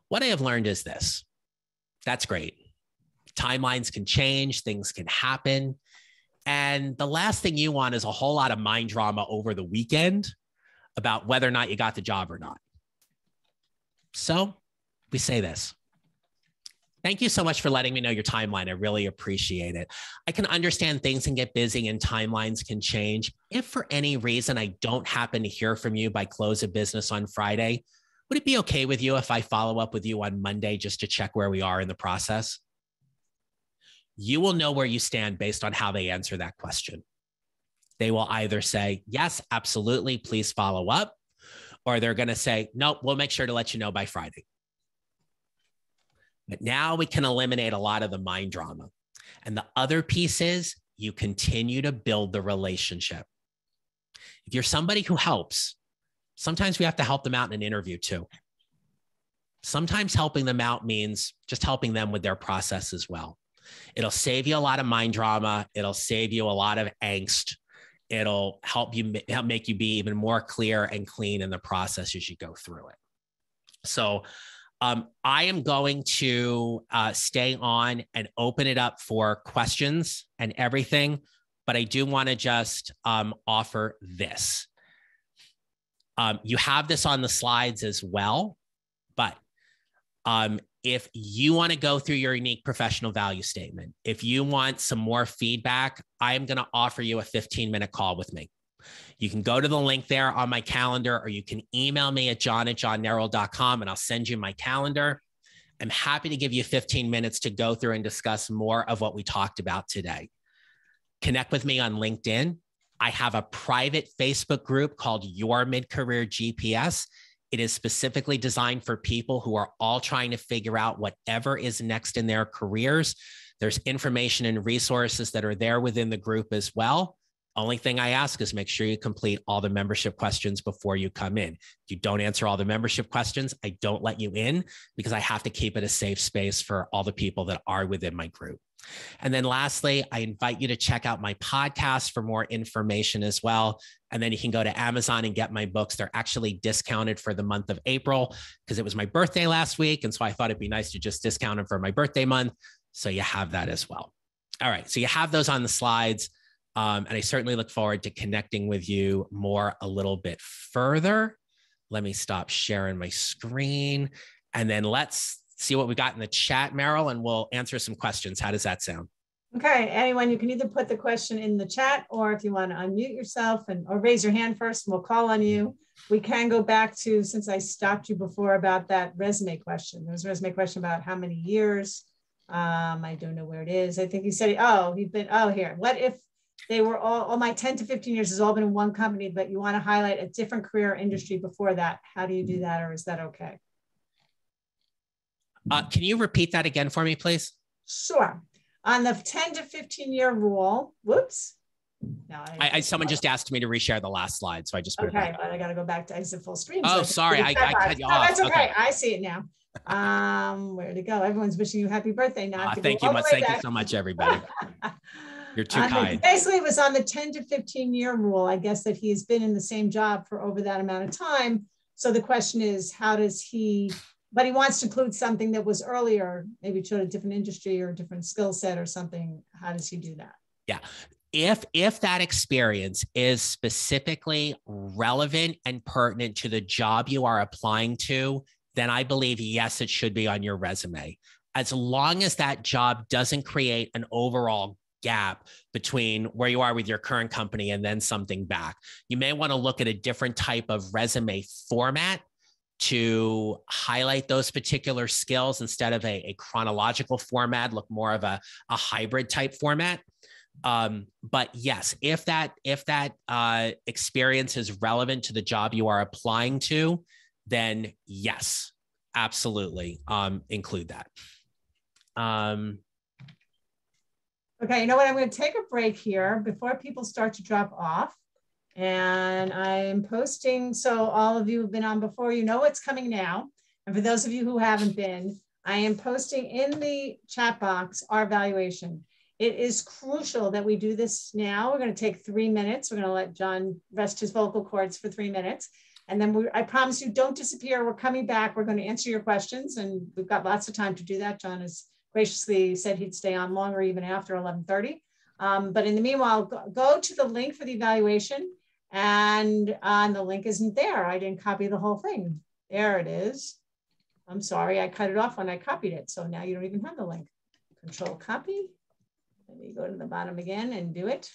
What I have learned is this. That's great. Timelines can change, things can happen. And the last thing you want is a whole lot of mind drama over the weekend about whether or not you got the job or not. So we say this. Thank you so much for letting me know your timeline. I really appreciate it. I can understand things can get busy and timelines can change. If for any reason I don't happen to hear from you by close of business on Friday, would it be okay with you if I follow up with you on Monday just to check where we are in the process? You will know where you stand based on how they answer that question. They will either say, yes, absolutely, please follow up, or they're going to say, nope, we'll make sure to let you know by Friday. But now we can eliminate a lot of the mind drama. And the other piece is you continue to build the relationship. If you're somebody who helps, sometimes we have to help them out in an interview too. Sometimes helping them out means just helping them with their process as well. It'll save you a lot of mind drama. It'll save you a lot of angst. It'll help make you be even more clear and clean in the process as you go through it. So I am going to stay on and open it up for questions and everything, but I do want to just offer this. You have this on the slides as well, but if you want to go through your unique professional value statement, if you want some more feedback, I am going to offer you a 15-minute call with me. You can go to the link there on my calendar, or you can email me at john@johnneral.com and I'll send you my calendar. I'm happy to give you 15 minutes to go through and discuss more of what we talked about today. Connect with me on LinkedIn. I have a private Facebook group called Your Mid-Career GPS. It is specifically designed for people who are all trying to figure out whatever is next in their careers. There's information and resources that are there within the group as well. Only thing I ask is make sure you complete all the membership questions before you come in. If you don't answer all the membership questions, I don't let you in because I have to keep it a safe space for all the people that are within my group. And then lastly, I invite you to check out my podcast for more information as well. And then you can go to Amazon and get my books. They're actually discounted for the month of April because it was my birthday last week. And so I thought it'd be nice to just discount them for my birthday month. So you have that as well. All right. So you have those on the slides. And I certainly look forward to connecting with you more a little bit further. Let me stop sharing my screen and then let's see what we got in the chat, Neral, and we'll answer some questions. How does that sound? Okay, anyone, you can either put the question in the chat or if you want to unmute yourself or raise your hand first, and we'll call on you. We can go back to, since I stopped you before about that resume question. There was a resume question about how many years. I don't know where it is. I think he said, here. What if they were all my 10 to 15 years has all been in one company, but you want to highlight a different career industry before that? How do you do that, or is that okay? Can you repeat that again for me, please? Sure. On the 10 to 15 year rule, whoops. No, someone just asked me to reshare the last slide, so I just put it back. But I got to go back to exit full screen. Oh, so sorry, I cut you off. That's okay. I see it now. Where'd it go? Everyone's wishing you happy birthday now. Thank you so much, everybody. You're too kind. Basically, it was on the 10 to 15 year rule, I guess, that he has been in the same job for over that amount of time. So the question is, how does he, but he wants to include something that was earlier, maybe showed a different industry or a different skill set or something. How does he do that? Yeah. If that experience is specifically relevant and pertinent to the job you are applying to, then I believe, yes, it should be on your resume. As long as that job doesn't create an overall gap between where you are with your current company and then something back. You may want to look at a different type of resume format to highlight those particular skills instead of a chronological format, look more of a hybrid type format. But yes, if that experience is relevant to the job you are applying to, then yes, absolutely, include that. Okay, you know what? I'm going to take a break here before people start to drop off. And I'm posting, so all of you who've been on before, you know what's coming now. And for those of you who haven't been, I am posting in the chat box our evaluation. It is crucial that we do this now. We're going to take 3 minutes. We're going to let John rest his vocal cords for 3 minutes. And then I promise you, don't disappear. We're coming back. We're going to answer your questions. And we've got lots of time to do that. John has graciously said he'd stay on longer, even after 11:30. But in the meanwhile, go to the link for the evaluation. And the link isn't there. I didn't copy the whole thing. There it is. I'm sorry, I cut it off when I copied it. So now you don't even have the link. Control copy. Let me go to the bottom again and do it.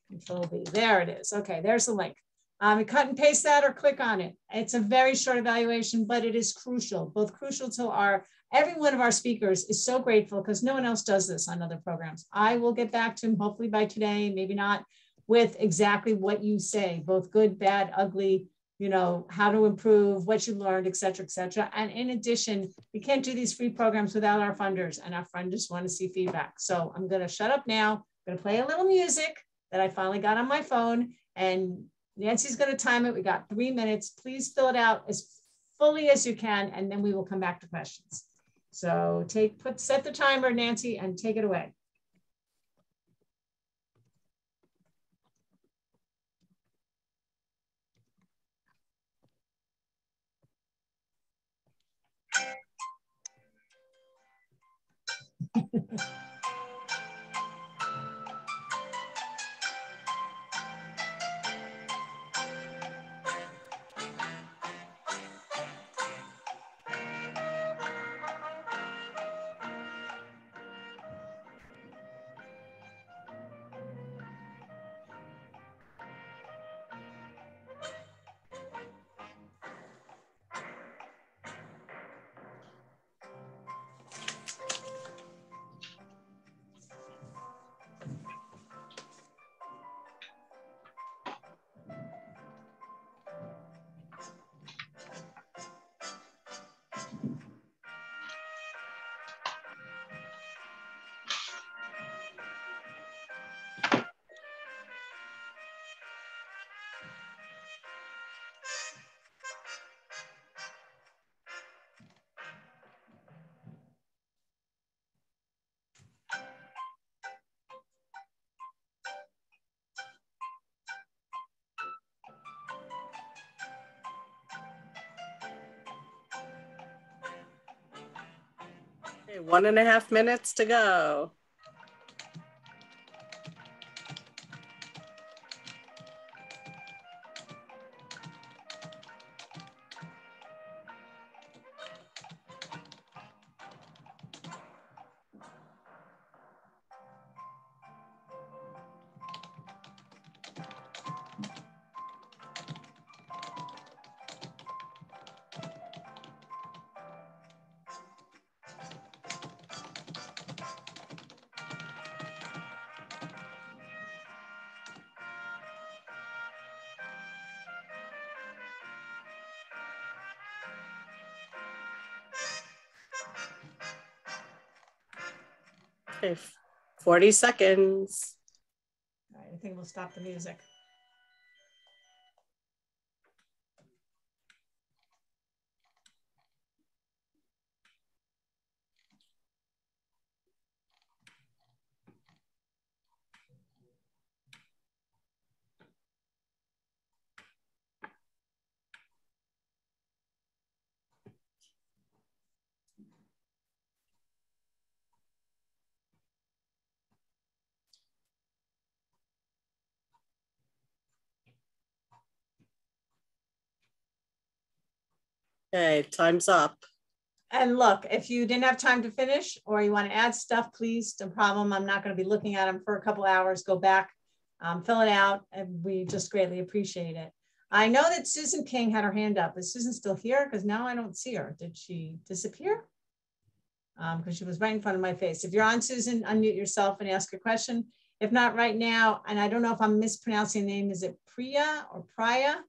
Control B, there it is. Okay, there's the link. Cut and paste that or click on it. It's a very short evaluation, but it is crucial, both crucial to every one of our speakers is so grateful because no one else does this on other programs. I will get back to him hopefully by today, maybe not, with exactly what you say, both good, bad, ugly, you know, how to improve, what you learned, et cetera, et cetera. And in addition, we can't do these free programs without our funders, and our funders want to see feedback. So I'm going to shut up now. I'm going to play a little music that I finally got on my phone, and Nancy's going to time it. We got 3 minutes. Please fill it out as fully as you can, and then we will come back to questions. So set the timer, Nancy, and take it away. Okay, 1.5 minutes to go. Okay, 40 seconds. All right, I think we'll stop the music. Okay, time's up. And look, if you didn't have time to finish or you want to add stuff, please, no problem. I'm not going to be looking at them for a couple hours. Go back, fill it out, and we just greatly appreciate it. I know that Susan King had her hand up. Is Susan still here? Because now I don't see her. Did she disappear? Because she was right in front of my face. If you're on, Susan, unmute yourself and ask a question. If not right now, and I don't know if I'm mispronouncing the name, is it Priya or Priya?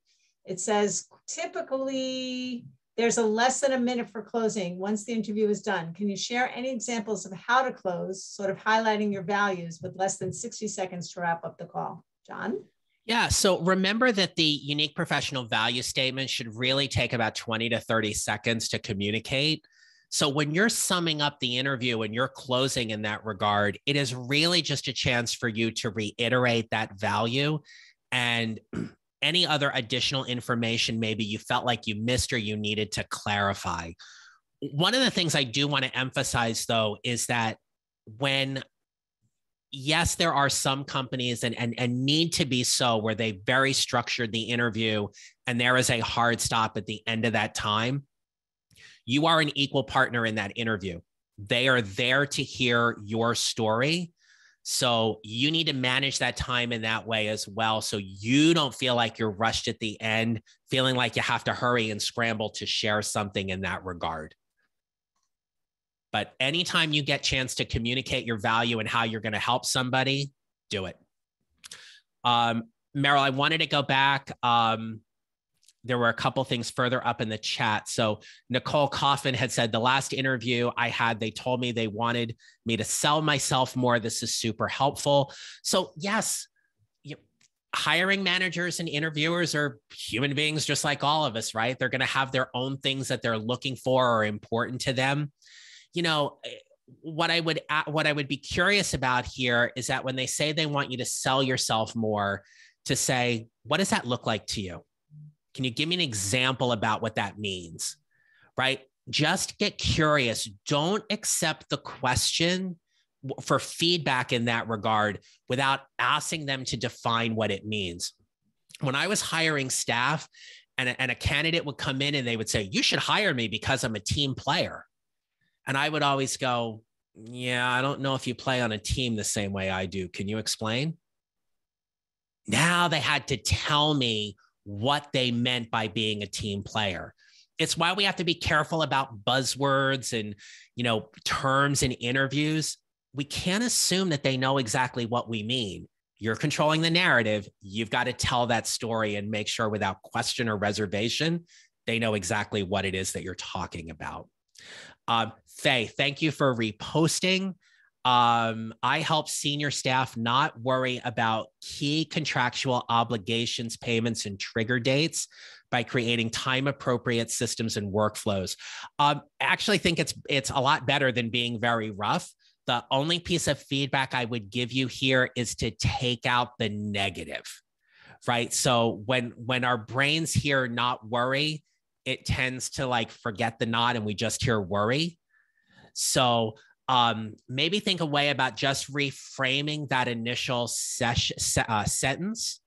It says typically there's a less than a minute for closing once the interview is done. Can you share any examples of how to close, sort of highlighting your values with less than 60 seconds to wrap up the call? John? Yeah, so remember that the unique professional value statement should really take about 20 to 30 seconds to communicate. So when you're summing up the interview and you're closing in that regard, it is really just a chance for you to reiterate that value and any other additional information maybe you felt like you missed or you needed to clarify. One of the things I do want to emphasize, though, is that yes, there are some companies and need to be so where they very structured the interview and there is a hard stop at the end of that time. You are an equal partner in that interview. They are there to hear your story. So you need to manage that time in that way as well. So you don't feel like you're rushed at the end, feeling like you have to hurry and scramble to share something in that regard. But anytime you get a chance to communicate your value and how you're going to help somebody, do it. Meryl, I wanted to go back. There were a couple things further up in the chat. So Nicole Coffin had said, the last interview I had, they told me they wanted me to sell myself more. This is super helpful. So yes, hiring managers and interviewers are human beings just like all of us, right? They're going to have their own things that they're looking for or important to them. You know, what I would be curious about here is that when they say they want you to sell yourself more, to say, what does that look like to you? Can you give me an example about what that means, right? Just get curious. Don't accept the question for feedback in that regard without asking them to define what it means. When I was hiring staff and a candidate would come in and they would say, you should hire me because I'm a team player. And I would always go, yeah, I don't know if you play on a team the same way I do. Can you explain? Now they had to tell me what they meant by being a team player. It's why we have to be careful about buzzwords and, terms in interviews. We can't assume that they know exactly what we mean. You're controlling the narrative. You've got to tell that story and make sure without question or reservation, they know exactly what it is that you're talking about. Faye, thank you for reposting. I help senior staff not worry about key contractual obligations, payments, and trigger dates by creating time-appropriate systems and workflows. I actually think it's a lot better than being very rough. The only piece of feedback I would give you here is to take out the negative, right? So when our brains hear not worry, it tends to forget the not and we just hear worry. So maybe think a way about just reframing that initial sentence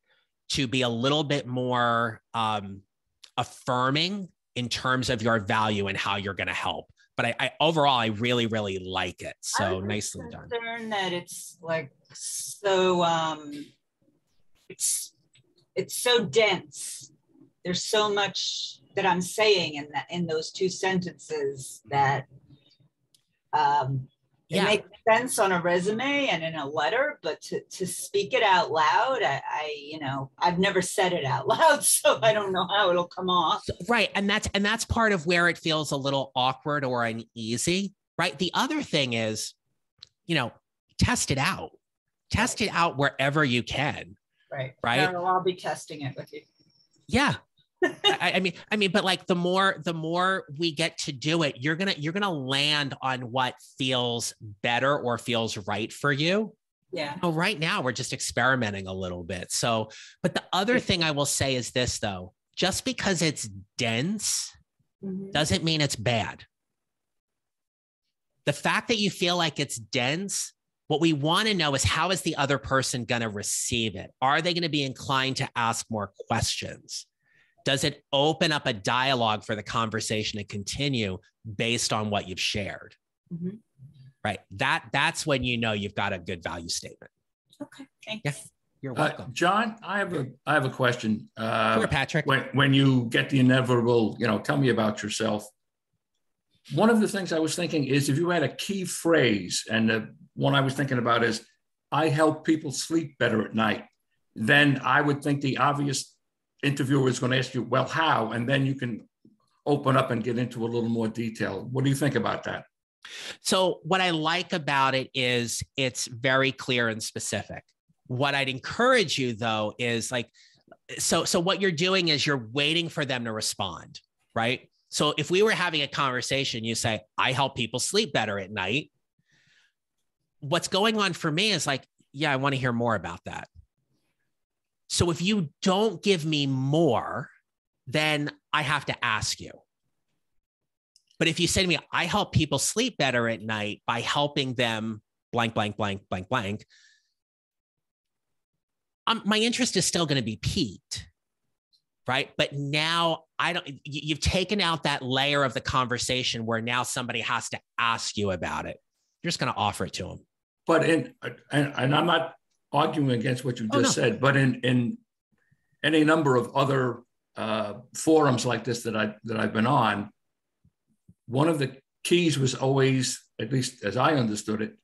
to be a little bit more affirming in terms of your value and how you're going to help. But overall, I really, really like it. So nicely done. Concerned that it's so it's so dense. There's so much that I'm saying in those two sentences that it makes sense on a resume and in a letter, but to speak it out loud, I've never said it out loud, so I don't know how it'll come off. Right, and that's part of where it feels a little awkward or uneasy, right? The other thing is, test it out. Test it out wherever you can. Right. Right. No, I'll be testing it with you. Yeah. I mean, but the more we get to do it, you're gonna land on what feels better or feels right for you. Yeah. Right now we're just experimenting a little bit. So, but the other thing I will say is this though, just because it's dense doesn't mean it's bad. The fact that you feel like it's dense, what we want to know is how is the other person going to receive it? Are they going to be inclined to ask more questions? Does it open up a dialogue for the conversation to continue based on what you've shared? Right. That's when you've got a good value statement. Okay. Thanks. Yeah, you're welcome. John, I have a question. Sure, Patrick. When you get the inevitable, tell me about yourself. One of the things I was thinking is if you had a key phrase, and the one I was thinking about is, I help people sleep better at night, then I would think the obvious interviewer is going to ask you, well, how? And then you can open up and get into a little more detail. What do you think about that? So what I like about it is it's very clear and specific. What I'd encourage you though is so what you're doing is you're waiting for them to respond, right? So if we were having a conversation, you say, I help people sleep better at night. What's going on for me is like, yeah, I want to hear more about that. So if you don't give me more, then I have to ask you. But if you say to me, I help people sleep better at night by helping them blank, blank, blank, blank, blank, my interest is still going to be piqued, right? But now you've taken out that layer of the conversation where now somebody has to ask you about it. You're just going to offer it to them. But and I'm not arguing against what you just said, but in any number of other forums like this that I've been on, one of the keys was always, at least as I understood it,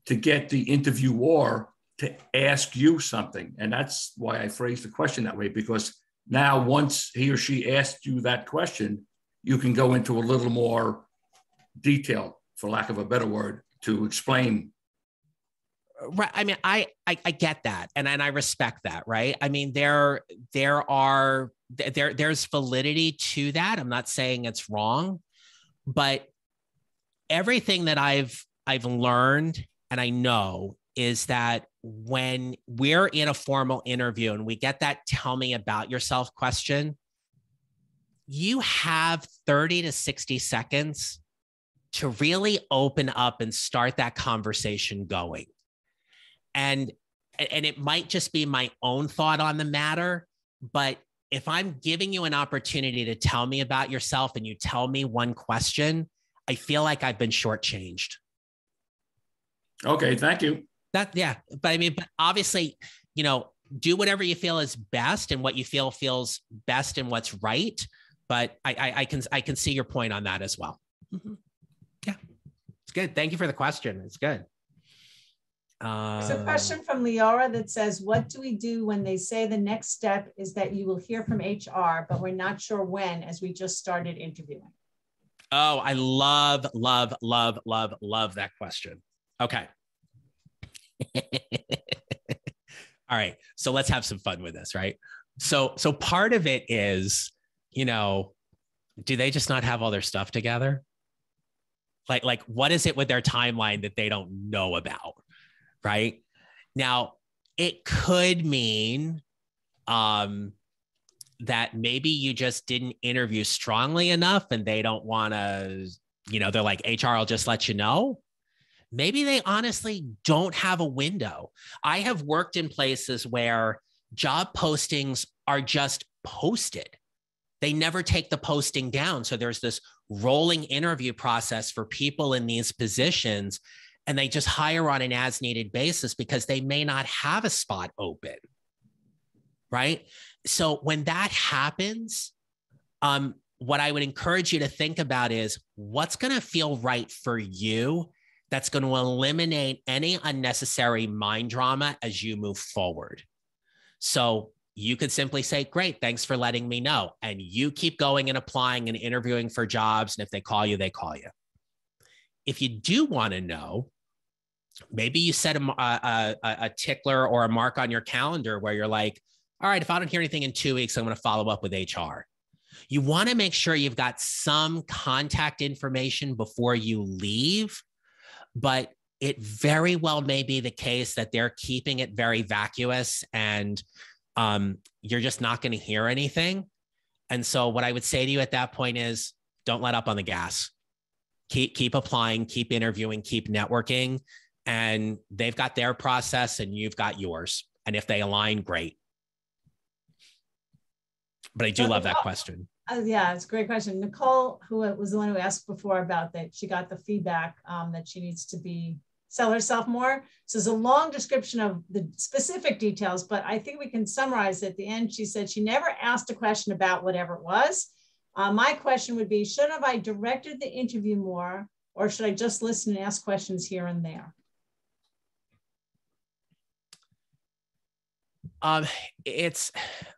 to get the interviewer to ask you something. And that's why I phrased the question that way, because now once he or she asked you that question, you can go into a little more detail, for lack of a better word, to explain. Right. I mean, I get that. And I respect that. Right. I mean, there's validity to that. I'm not saying it's wrong, but everything that I've learned and I know is that when we're in a formal interview and we get that tell me about yourself question, you have 30 to 60 seconds to really open up and start that conversation going. And it might just be my own thought on the matter, but if I'm giving you an opportunity to tell me about yourself and you tell me one question, I feel like I've been shortchanged. Okay, thank you. But obviously, do whatever you feel is best and what you feel feels best and what's right. But I can see your point on that as well. Mm-hmm. Yeah, it's good. Thank you for the question. It's good. There's a question from Leora that says, what do we do when they say the next step is that you will hear from HR, but we're not sure when, as we just started interviewing? Oh, I love that question. Okay. All right. So let's have some fun with this, right? So part of it is, do they just not have all their stuff together? Like what is it with their timeline that they don't know about? Right now, it could mean that maybe you just didn't interview strongly enough and they don't want to, they're like, HR will just let you know. Maybe they honestly don't have a window. I have worked in places where job postings are just posted. They never take the posting down. So there's this rolling interview process for people in these positions, and they just hire on an as needed basis because they may not have a spot open, right? So when that happens, what I would encourage you to think about is what's going to feel right for you that's going to eliminate any unnecessary mind drama as you move forward. So you could simply say, great, thanks for letting me know. And you keep going and applying and interviewing for jobs. And if they call you, they call you. If you do want to know, maybe you set a tickler or a mark on your calendar where you're like, all right, if I don't hear anything in 2 weeks, I'm going to follow up with HR. You want to make sure you've got some contact information before you leave, but it very well may be the case that they're keeping it very vacuous and you're just not going to hear anything. And so what I would say to you at that point is don't let up on the gas. Keep applying, keep interviewing, keep networking. And they've got their process and you've got yours. And if they align, great. But I do love that question. Yeah, it's a great question. Nicole, who was the one who asked before about that, she got the feedback that she needs to sell herself more. So it's a long description of the specific details, but I think we can summarize it. At the end, she said she never asked a question about whatever it was. My question would be, should have I directed the interview more, or should I just listen and ask questions here and there?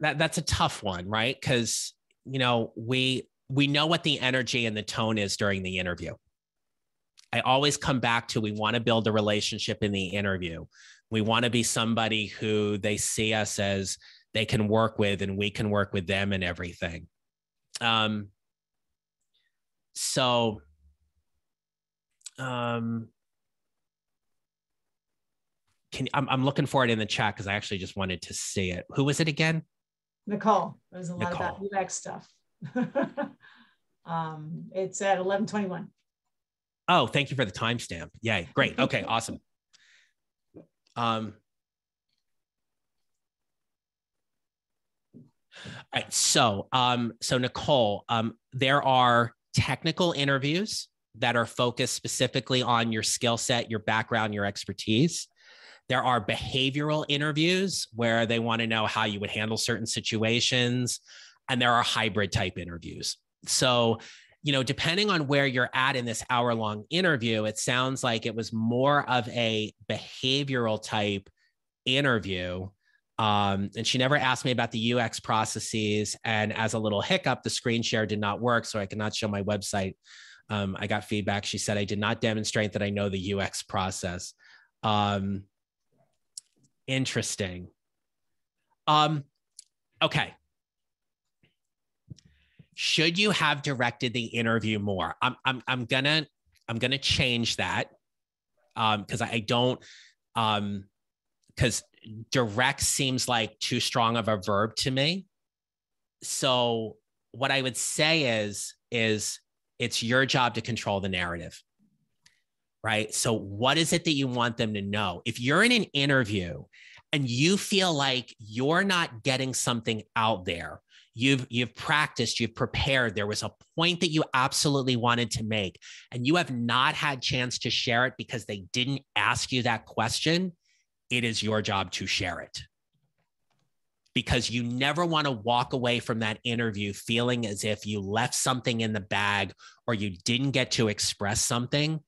That's a tough one, right? Because we know what the energy and the tone is during the interview. I always come back to we want to build a relationship in the interview. We want to be somebody who they see us as they can work with and we can work with them and everything. So, I'm looking for it in the chat because I actually just wanted to see it. Who was it again? Nicole. There's a lot Nicole. about UX stuff. It's at 11:21. Oh, thank you for the timestamp. Yay, great. Okay, awesome. All right, so Nicole, there are technical interviews that are focused specifically on your skill set, your background, your expertise. There are behavioral interviews where they want to know how you would handle certain situations, and there are hybrid type interviews. So, depending on where you're at in this hour-long interview, it sounds like it was more of a behavioral type interview. And she never asked me about the UX processes. And as a little hiccup, the screen share did not work, so I could not show my website. I got feedback. She said I did not demonstrate that I know the UX process. Interesting. Okay. Should you have directed the interview more? I'm gonna change that because I don't because direct seems like too strong of a verb to me. So what I would say is it's your job to control the narrative, right? So what is it that you want them to know? If you're in an interview and you feel like you're not getting something out there, you've practiced, you've prepared, there was a point that you absolutely wanted to make, and you have not had chance to share it because they didn't ask you that question, it is your job to share it. Because you never want to walk away from that interview feeling as if you left something in the bag or you didn't get to express something.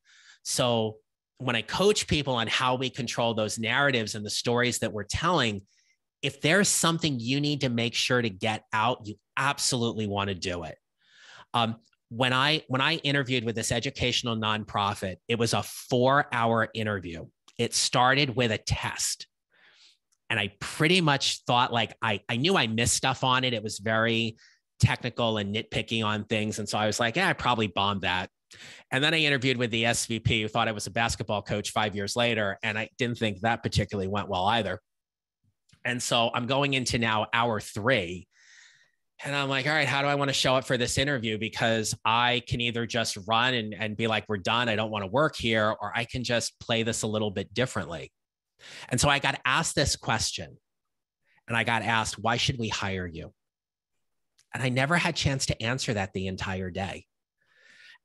So when I coach people on how we control those narratives and the stories that we're telling, if there's something you need to make sure to get out, you absolutely want to do it. When I interviewed with this educational nonprofit, it was a 4-hour interview. It started with a test. And I pretty much thought like, I knew I missed stuff on it. It was very technical and nitpicky on things. And so I was like, I probably bombed that. And then I interviewed with the SVP who thought I was a basketball coach 5 years later. And I didn't think that particularly went well either. And so I'm going into now hour 3. And I'm like, all right, how do I want to show up for this interview? Because I can either just run and be like, we're done, I don't want to work here, or I can just play this a little bit differently. And so I got asked this question, and I got asked, why should we hire you? And I never had a chance to answer that the entire day.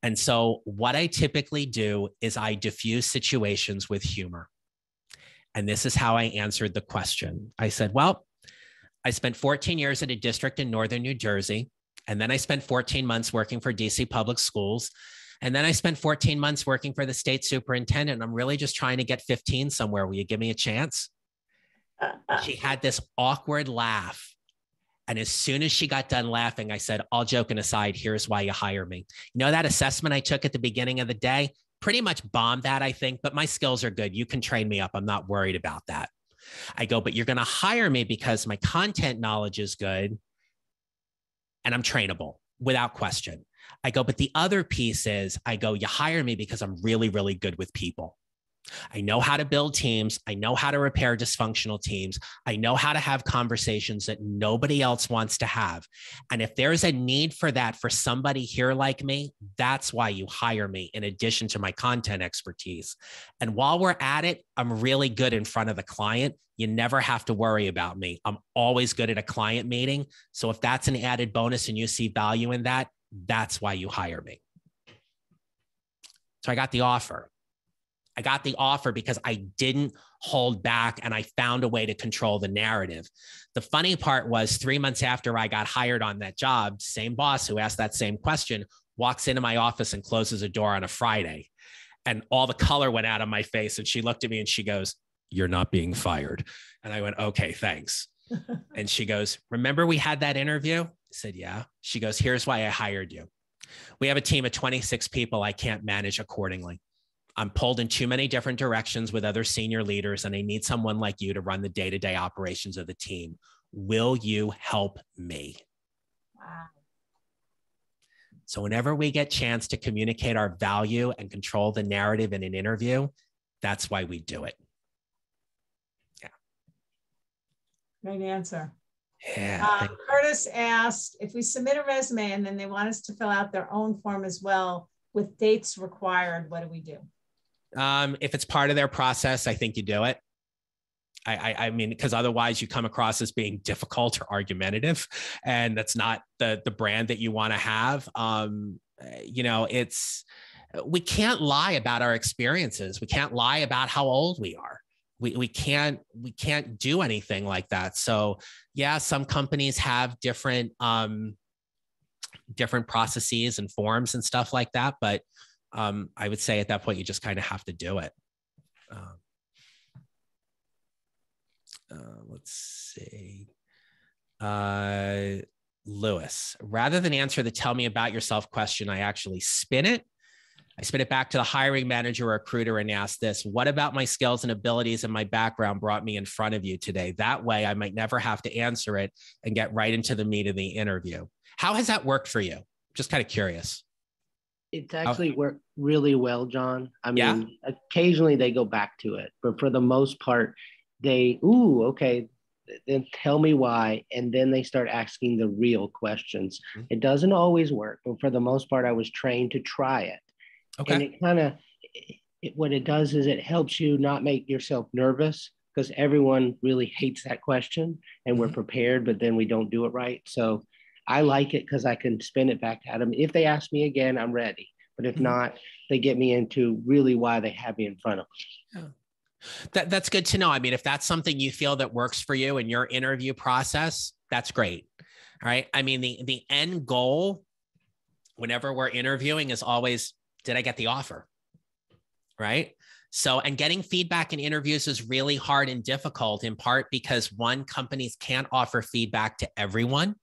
And so what I typically do is I diffuse situations with humor. And this is how I answered the question. I said, well, I spent 14 years at a district in northern New Jersey. And then I spent 14 months working for DC Public Schools. And then I spent 14 months working for the state superintendent. I'm really just trying to get 15 somewhere. Will you give me a chance? She had this awkward laugh. And as soon as she got done laughing, I said, all joking aside, here's why you hire me. You know, that assessment I took at the beginning of the day, pretty much bombed that, I think, but my skills are good. You can train me up. I'm not worried about that. I go, but you're going to hire me because my content knowledge is good and I'm trainable without question. I go, but the other piece is, I go, you hire me because I'm really, really good with people. I know how to build teams. I know how to repair dysfunctional teams. I know how to have conversations that nobody else wants to have. And if there's a need for that for somebody here like me, that's why you hire me, in addition to my content expertise. And while we're at it, I'm really good in front of the client. You never have to worry about me. I'm always good at a client meeting. So if that's an added bonus and you see value in that, that's why you hire me. So I got the offer. I got the offer because I didn't hold back and I found a way to control the narrative. The funny part was 3 months after I got hired on that job, same boss who asked that same question walks into my office and closes a door on a Friday. And all the color went out of my face. And she looked at me and she goes, "You're not being fired." And I went, "Okay, thanks." And she goes, "Remember we had that interview?" I said, "Yeah." She goes, "Here's why I hired you. We have a team of 26 people I can't manage accordingly. I'm pulled in too many different directions with other senior leaders, and I need someone like you to run the day-to-day operations of the team. Will you help me?" Wow. So whenever we get chance to communicate our value and control the narrative in an interview, that's why we do it. Yeah. Great answer. Yeah. Curtis asked if we submit a resume and then they want us to fill out their own form as well with dates required, what do we do? If it's part of their process, I think you do it. I mean, because otherwise you come across as being difficult or argumentative, and that's not the brand that you want to have. You know, we can't lie about our experiences. We can't lie about how old we are. We can't do anything like that. So yeah, some companies have different processes and forms and stuff like that. But I would say at that point, you just kind of have to do it. Let's see. Lewis, rather than answer the tell me about yourself question, I actually spin it. I spin it back to the hiring manager or recruiter and ask this: what about my skills and abilities and my background brought me in front of you today? That way I might never have to answer it and get right into the meat of the interview. How has that worked for you? Just kind of curious. It's actually worked really well, John. I mean, occasionally they go back to it, but for the most part, okay, then tell me why. And then they start asking the real questions. Mm-hmm. It doesn't always work, but for the most part, I was trained to try it. Okay. And it kind of, what it does is it helps you not make yourself nervous, because everyone really hates that question and we're prepared, but then we don't do it right. So I like it because I can spin it back at them. If they ask me again, I'm ready. But if not, they get me into really why they have me in front of them. Yeah. That's good to know. I mean, if that's something you feel that works for you in your interview process, that's great. All right. I mean, the end goal, whenever we're interviewing, is always, did I get the offer? Right. So, and getting feedback in interviews is really hard and difficult, in part because one, companies can't offer feedback to everyone.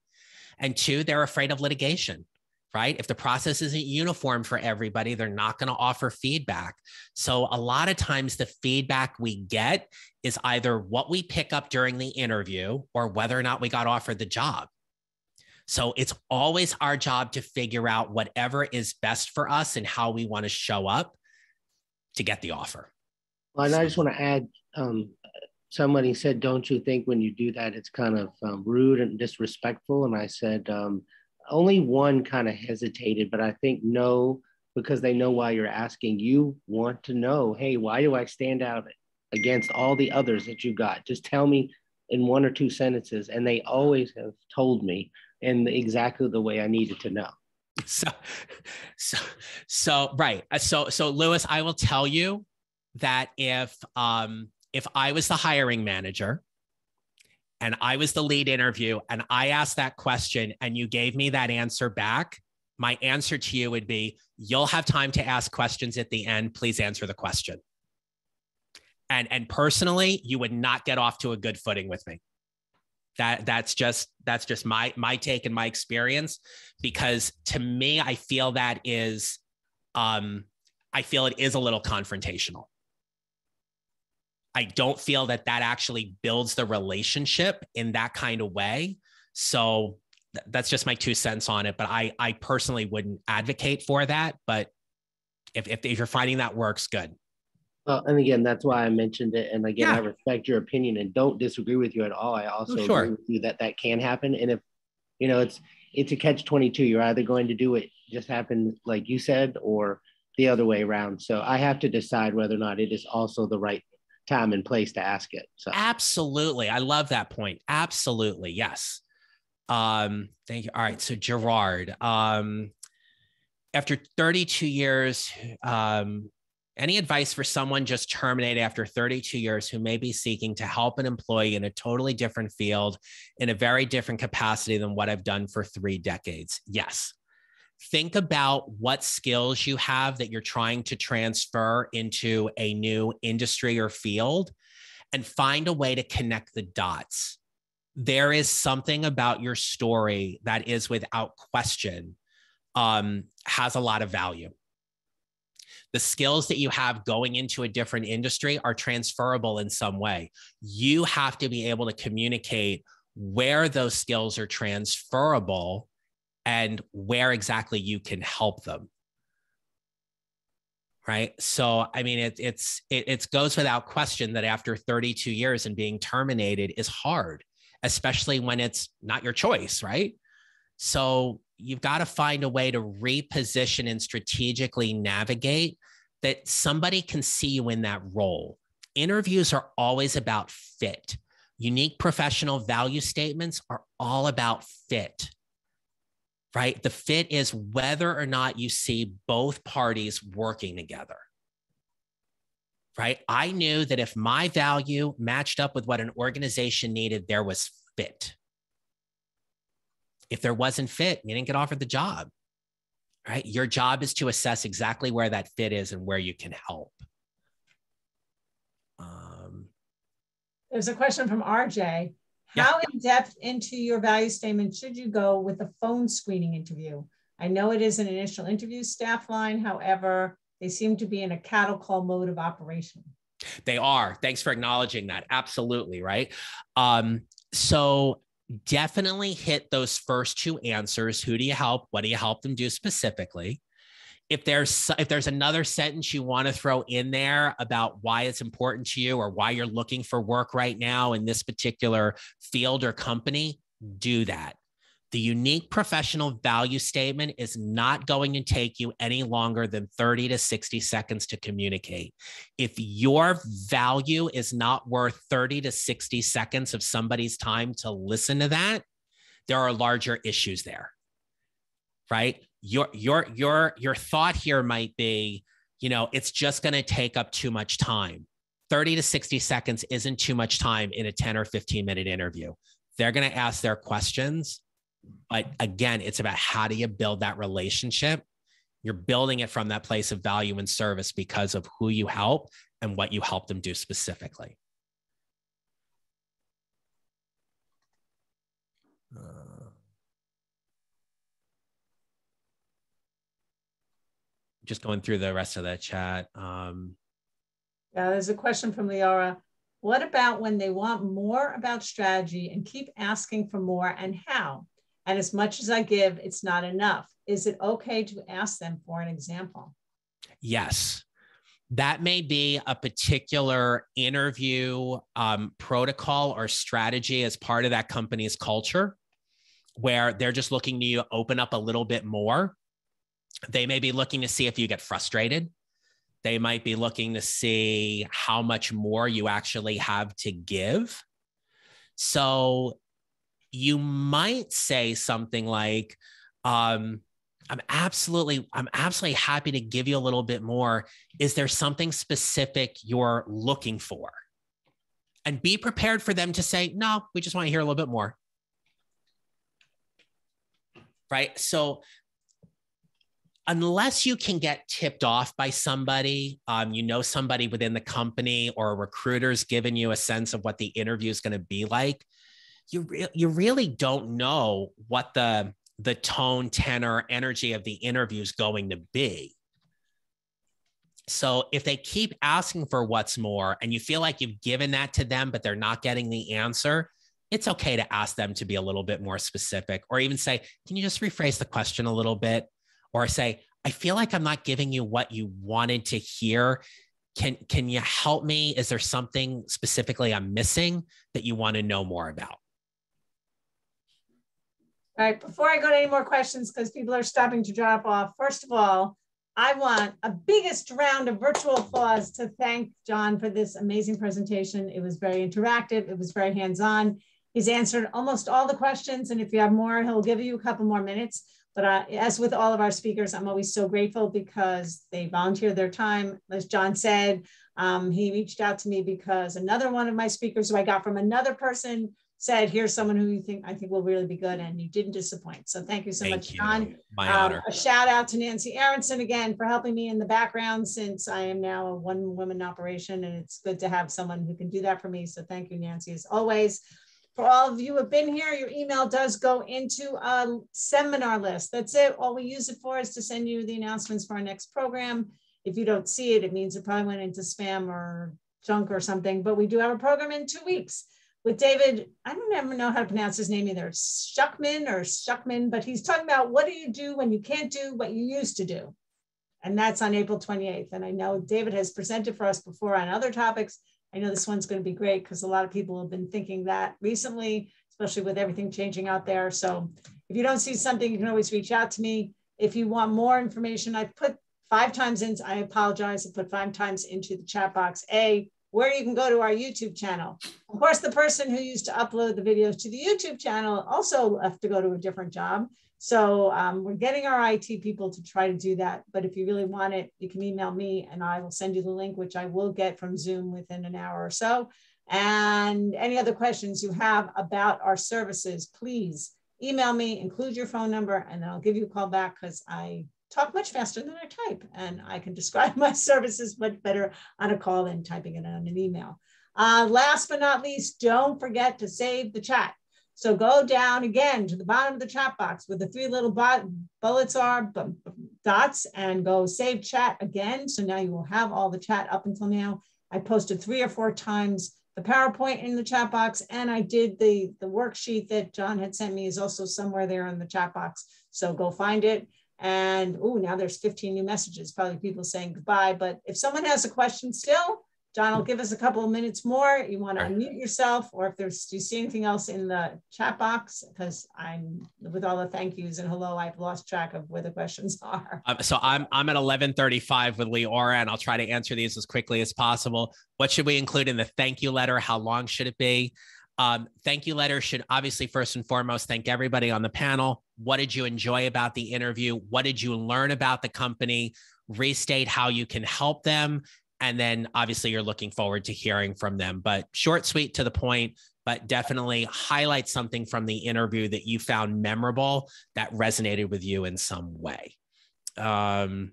And two, they're afraid of litigation. Right? If the process isn't uniform for everybody, they're not going to offer feedback. So a lot of times the feedback we get is either what we pick up during the interview or whether or not we got offered the job. So it's always our job to figure out whatever is best for us and how we want to show up to get the offer. Well, and I just want to add, somebody said, don't you think when you do that, it's kind of rude and disrespectful? And I said, only one kind of hesitated, but I think no, because they know why you're asking. You want to know, hey, why do I stand out against all the others that you got? Just tell me in one or two sentences. And they always have told me in exactly the way I needed to know. Right. So Lewis, I will tell you that if I was the hiring manager and I was the lead interview and I asked that question and you gave me that answer back, my answer to you would be, you'll have time to ask questions at the end. Please answer the question. And personally, you would not get off to a good footing with me. That's just my take and my experience, because to me, I feel it is a little confrontational. I don't feel that actually builds the relationship in that kind of way. So that's just my 2 cents on it. But I personally wouldn't advocate for that. But if you're finding that works, good. Well, and again, that's why I mentioned it. And again, I respect your opinion and don't disagree with you at all. I also agree with you that can happen. And if, it's a catch-22, you're either going to do it just happen like you said, or the other way around. So I have to decide whether or not it is also the right time and place to ask it. So absolutely. I love that point. Absolutely. Yes. Thank you. All right. So Gerard, after 32 years, any advice for someone just terminated after 32 years who may be seeking to help an employee in a totally different field in a very different capacity than what I've done for 3 decades? Yes. Think about what skills you have that you're trying to transfer into a new industry or field and find a way to connect the dots. There is something about your story that is, without question, has a lot of value. The skills that you have going into a different industry are transferable in some way. You have to be able to communicate where those skills are transferable and where exactly you can help them. Right. So, I mean, it goes without question that after 32 years and being terminated is hard, especially when it's not your choice. Right. So you've got to find a way to reposition and strategically navigate that somebody can see you in that role. Interviews are always about fit. Unique professional value statements are all about fit. Right? The fit is whether or not you see both parties working together. Right? I knew that if my value matched up with what an organization needed, there was fit. If there wasn't fit, you didn't get offered the job. Right? Your job is to assess exactly where that fit is and where you can help. There's a question from RJ. Yeah. How in depth into your value statement should you go with a phone screening interview? I know it is an initial interview staff line. However, they seem to be in a cattle call mode of operation. They are. Thanks for acknowledging that. Absolutely. Right. So definitely hit those first two answers. Who do you help? What do you help them do specifically? If there's another sentence you want to throw in there about why it's important to you or why you're looking for work right now in this particular field or company, do that. The unique professional value statement is not going to take you any longer than 30 to 60 seconds to communicate. If your value is not worth 30 to 60 seconds of somebody's time to listen to that, there are larger issues there, right? Your thought here might be, it's just going to take up too much time. 30 to 60 seconds isn't too much time in a 10 or 15-minute interview. They're going to ask their questions. But again, it's about how do you build that relationship? You're building it from that place of value and service because of who you help and what you help them do specifically. Just going through the rest of the chat. Yeah, there's a question from Leora. What about when they want more about strategy and keep asking for more and how? And as much as I give, it's not enough. Is it okay to ask them for an example? Yes. That may be a particular interview protocol or strategy as part of that company's culture, where they're just looking to you open up a little bit more. They may be looking to see if you get frustrated. They might be looking to see how much more you actually have to give. So you might say something like, I'm absolutely happy to give you a little bit more. Is there something specific you're looking for? And be prepared for them to say, no, we just want to hear a little bit more. Right? So unless you can get tipped off by somebody, somebody within the company or a recruiter's given you a sense of what the interview is going to be like, you really don't know what the tone, tenor, energy of the interview is going to be. So if they keep asking for what's more and you feel like you've given that to them, but they're not getting the answer, it's okay to ask them to be a little bit more specific, or even say, can you just rephrase the question a little bit? Or say, I feel like I'm not giving you what you wanted to hear. Can you help me? Is there something specifically I'm missing that you want to know more about? All right, before I go to any more questions, because people are stopping to drop off, first of all, I want a biggest round of virtual applause to thank John for this amazing presentation. It was very interactive. It was very hands-on. He's answered almost all the questions, and if you have more, he'll give you a couple more minutes. But as with all of our speakers, I'm always so grateful because they volunteer their time. As John said, he reached out to me because another one of my speakers who I got from another person said, here's someone who I think will really be good, and you didn't disappoint. So thank you so much, John. My honor. A shout out to Nancy Aronson again for helping me in the background, since I am now a one-woman operation, and it's good to have someone who can do that for me. So thank you, Nancy, as always. For all of you who have been here, your email does go into a seminar list. That's it. All we use it for is to send you the announcements for our next program. If you don't see it, it means it probably went into spam or junk or something, but we do have a program in 2 weeks. with David. I don't ever know how to pronounce his name either. Shuckman, but he's talking about what do you do when you can't do what you used to do? And that's on April 28th. And I know David has presented for us before on other topics. I know this one's going to be great because a lot of people have been thinking that recently, especially with everything changing out there. So if you don't see something, you can always reach out to me. If you want more information, I put 5 times in, I apologize, I put 5 times into the chat box, where you can go to our YouTube channel. Of course, the person who used to upload the videos to the YouTube channel also left to go to a different job. So we're getting our IT people to try to do that. But if you really want it, you can email me and I will send you the link, which I will get from Zoom within an hour or so. And any other questions you have about our services, please email me, include your phone number, and then I'll give you a call back because I talk much faster than I type, and I can describe my services much better on a call than typing it on an email. Last but not least, don't forget to save the chat. So go down again to the bottom of the chat box where the 3 little bullets are, dots, and go save chat again. So now you will have all the chat up until now. I posted 3 or 4 times the PowerPoint in the chat box, and I did the worksheet that John had sent me is also somewhere there in the chat box. So go find it. And now there's 15 new messages, probably people saying goodbye. But if someone has a question still, John will give us a couple of minutes more. You want to unmute yourself, or if do you see anything else in the chat box? Because I'm, with all the thank yous and hello, I've lost track of where the questions are. So I'm at 11:35 with Leora, and I'll try to answer these as quickly as possible. What should we include in the thank you letter? How long should it be? Thank you letter should obviously first and foremost thank everybody on the panel. What did you enjoy about the interview? What did you learn about the company? Restate how you can help them. And then obviously you're looking forward to hearing from them, but short, sweet, to the point, but definitely highlight something from the interview that you found memorable that resonated with you in some way. What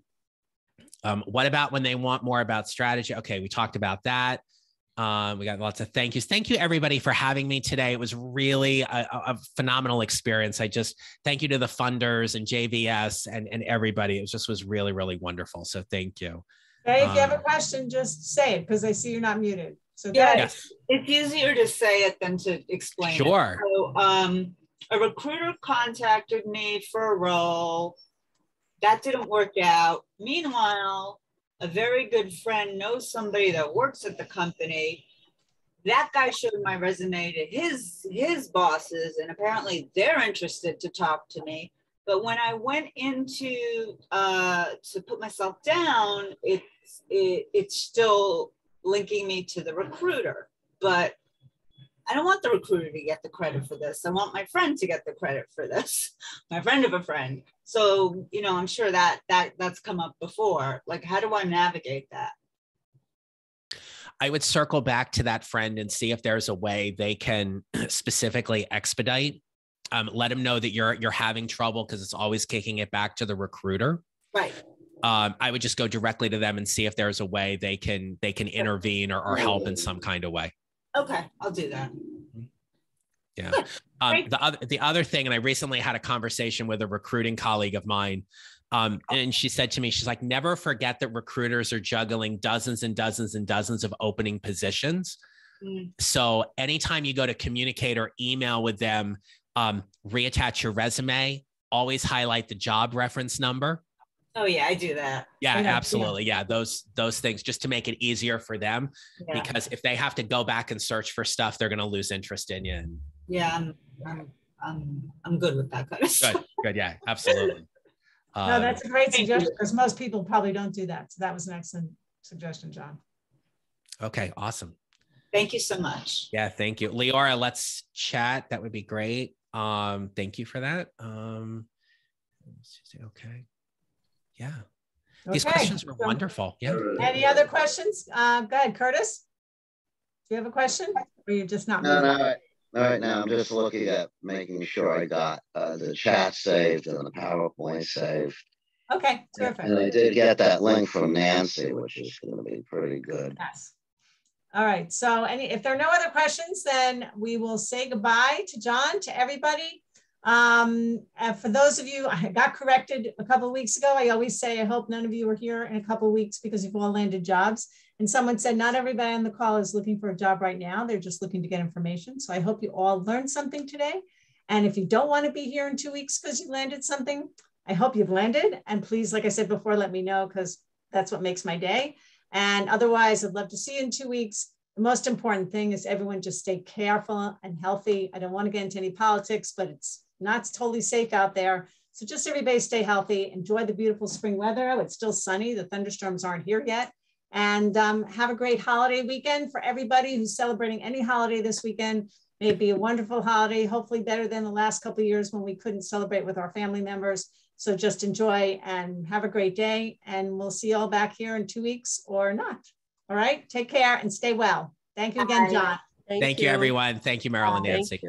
about when they want more about strategy? Okay, we talked about that. We got lots of thank yous. Thank you everybody for having me today. It was really a phenomenal experience. Thank you to the funders and JVS and everybody. It was really, really wonderful. So thank you. Okay, if you have a question, just say it because I see you're not muted. So yeah, yes. It's easier to say it than to explain. Sure. So, a recruiter contacted me for a role that didn't work out. Meanwhile, a very good friend knows somebody that works at the company. That guy showed my resume to his bosses, and apparently they're interested to talk to me. But when I went into to put myself down, it's still linking me to the recruiter. But I don't want the recruiter to get the credit for this. I want my friend to get the credit for this, my friend of a friend. So, I'm sure that's come up before. Like, how do I navigate that? I would circle back to that friend and see if there's a way they can specifically expedite. Let them know that you're having trouble because it's always kicking it back to the recruiter. Right. I would just go directly to them and see if there's a way they can intervene or help in some kind of way. Okay, I'll do that. Yeah. The other thing, and I recently had a conversation with a recruiting colleague of mine, and she said to me, she's like, never forget that recruiters are juggling dozens and dozens and dozens of opening positions. So anytime you go to communicate or email with them, reattach your resume, always highlight the job reference number. Oh yeah, I do that. Yeah, absolutely. Yeah, those things just to make it easier for them, because if they have to go back and search for stuff, they're going to lose interest in you. Yeah, I'm good with that kind of stuff. Good. Yeah, absolutely. No, that's a great suggestion because most people probably don't do that. So that was an excellent suggestion, John. Okay, awesome. Thank you so much. Yeah, thank you. Leora, let's chat. That would be great. Thank you for that. Okay. Yeah. These questions were wonderful. Yeah. Any other questions? Go ahead, Curtis. Do you have a question or you're just not? No. Right now, I'm just looking at making sure I got the chat saved and the PowerPoint saved. Okay, terrific. And I did get that link from Nancy, which is going to be pretty good. Yes. All right. So if there are no other questions, then we will say goodbye to John, to everybody. And for those of you, I got corrected a couple of weeks ago. I always say, I hope none of you are here in a couple of weeks because you've all landed jobs. And someone said, not everybody on the call is looking for a job right now. They're just looking to get information. So I hope you all learned something today. And if you don't want to be here in 2 weeks because you landed something, I hope you've landed. And please, like I said before, let me know because that's what makes my day. And otherwise, I'd love to see you in 2 weeks. The most important thing is everyone just stay careful and healthy. I don't want to get into any politics, but it's not totally safe out there. So just everybody stay healthy, enjoy the beautiful spring weather. Oh, it's still sunny. The thunderstorms aren't here yet. And have a great holiday weekend for everybody who's celebrating any holiday this weekend. May it be a wonderful holiday, hopefully better than the last couple of years when we couldn't celebrate with our family members. So just enjoy and have a great day. And we'll see you all back here in 2 weeks or not. All right, take care and stay well. Thank you again, John. Thank you, everyone. Thank you, Meryl and Nancy.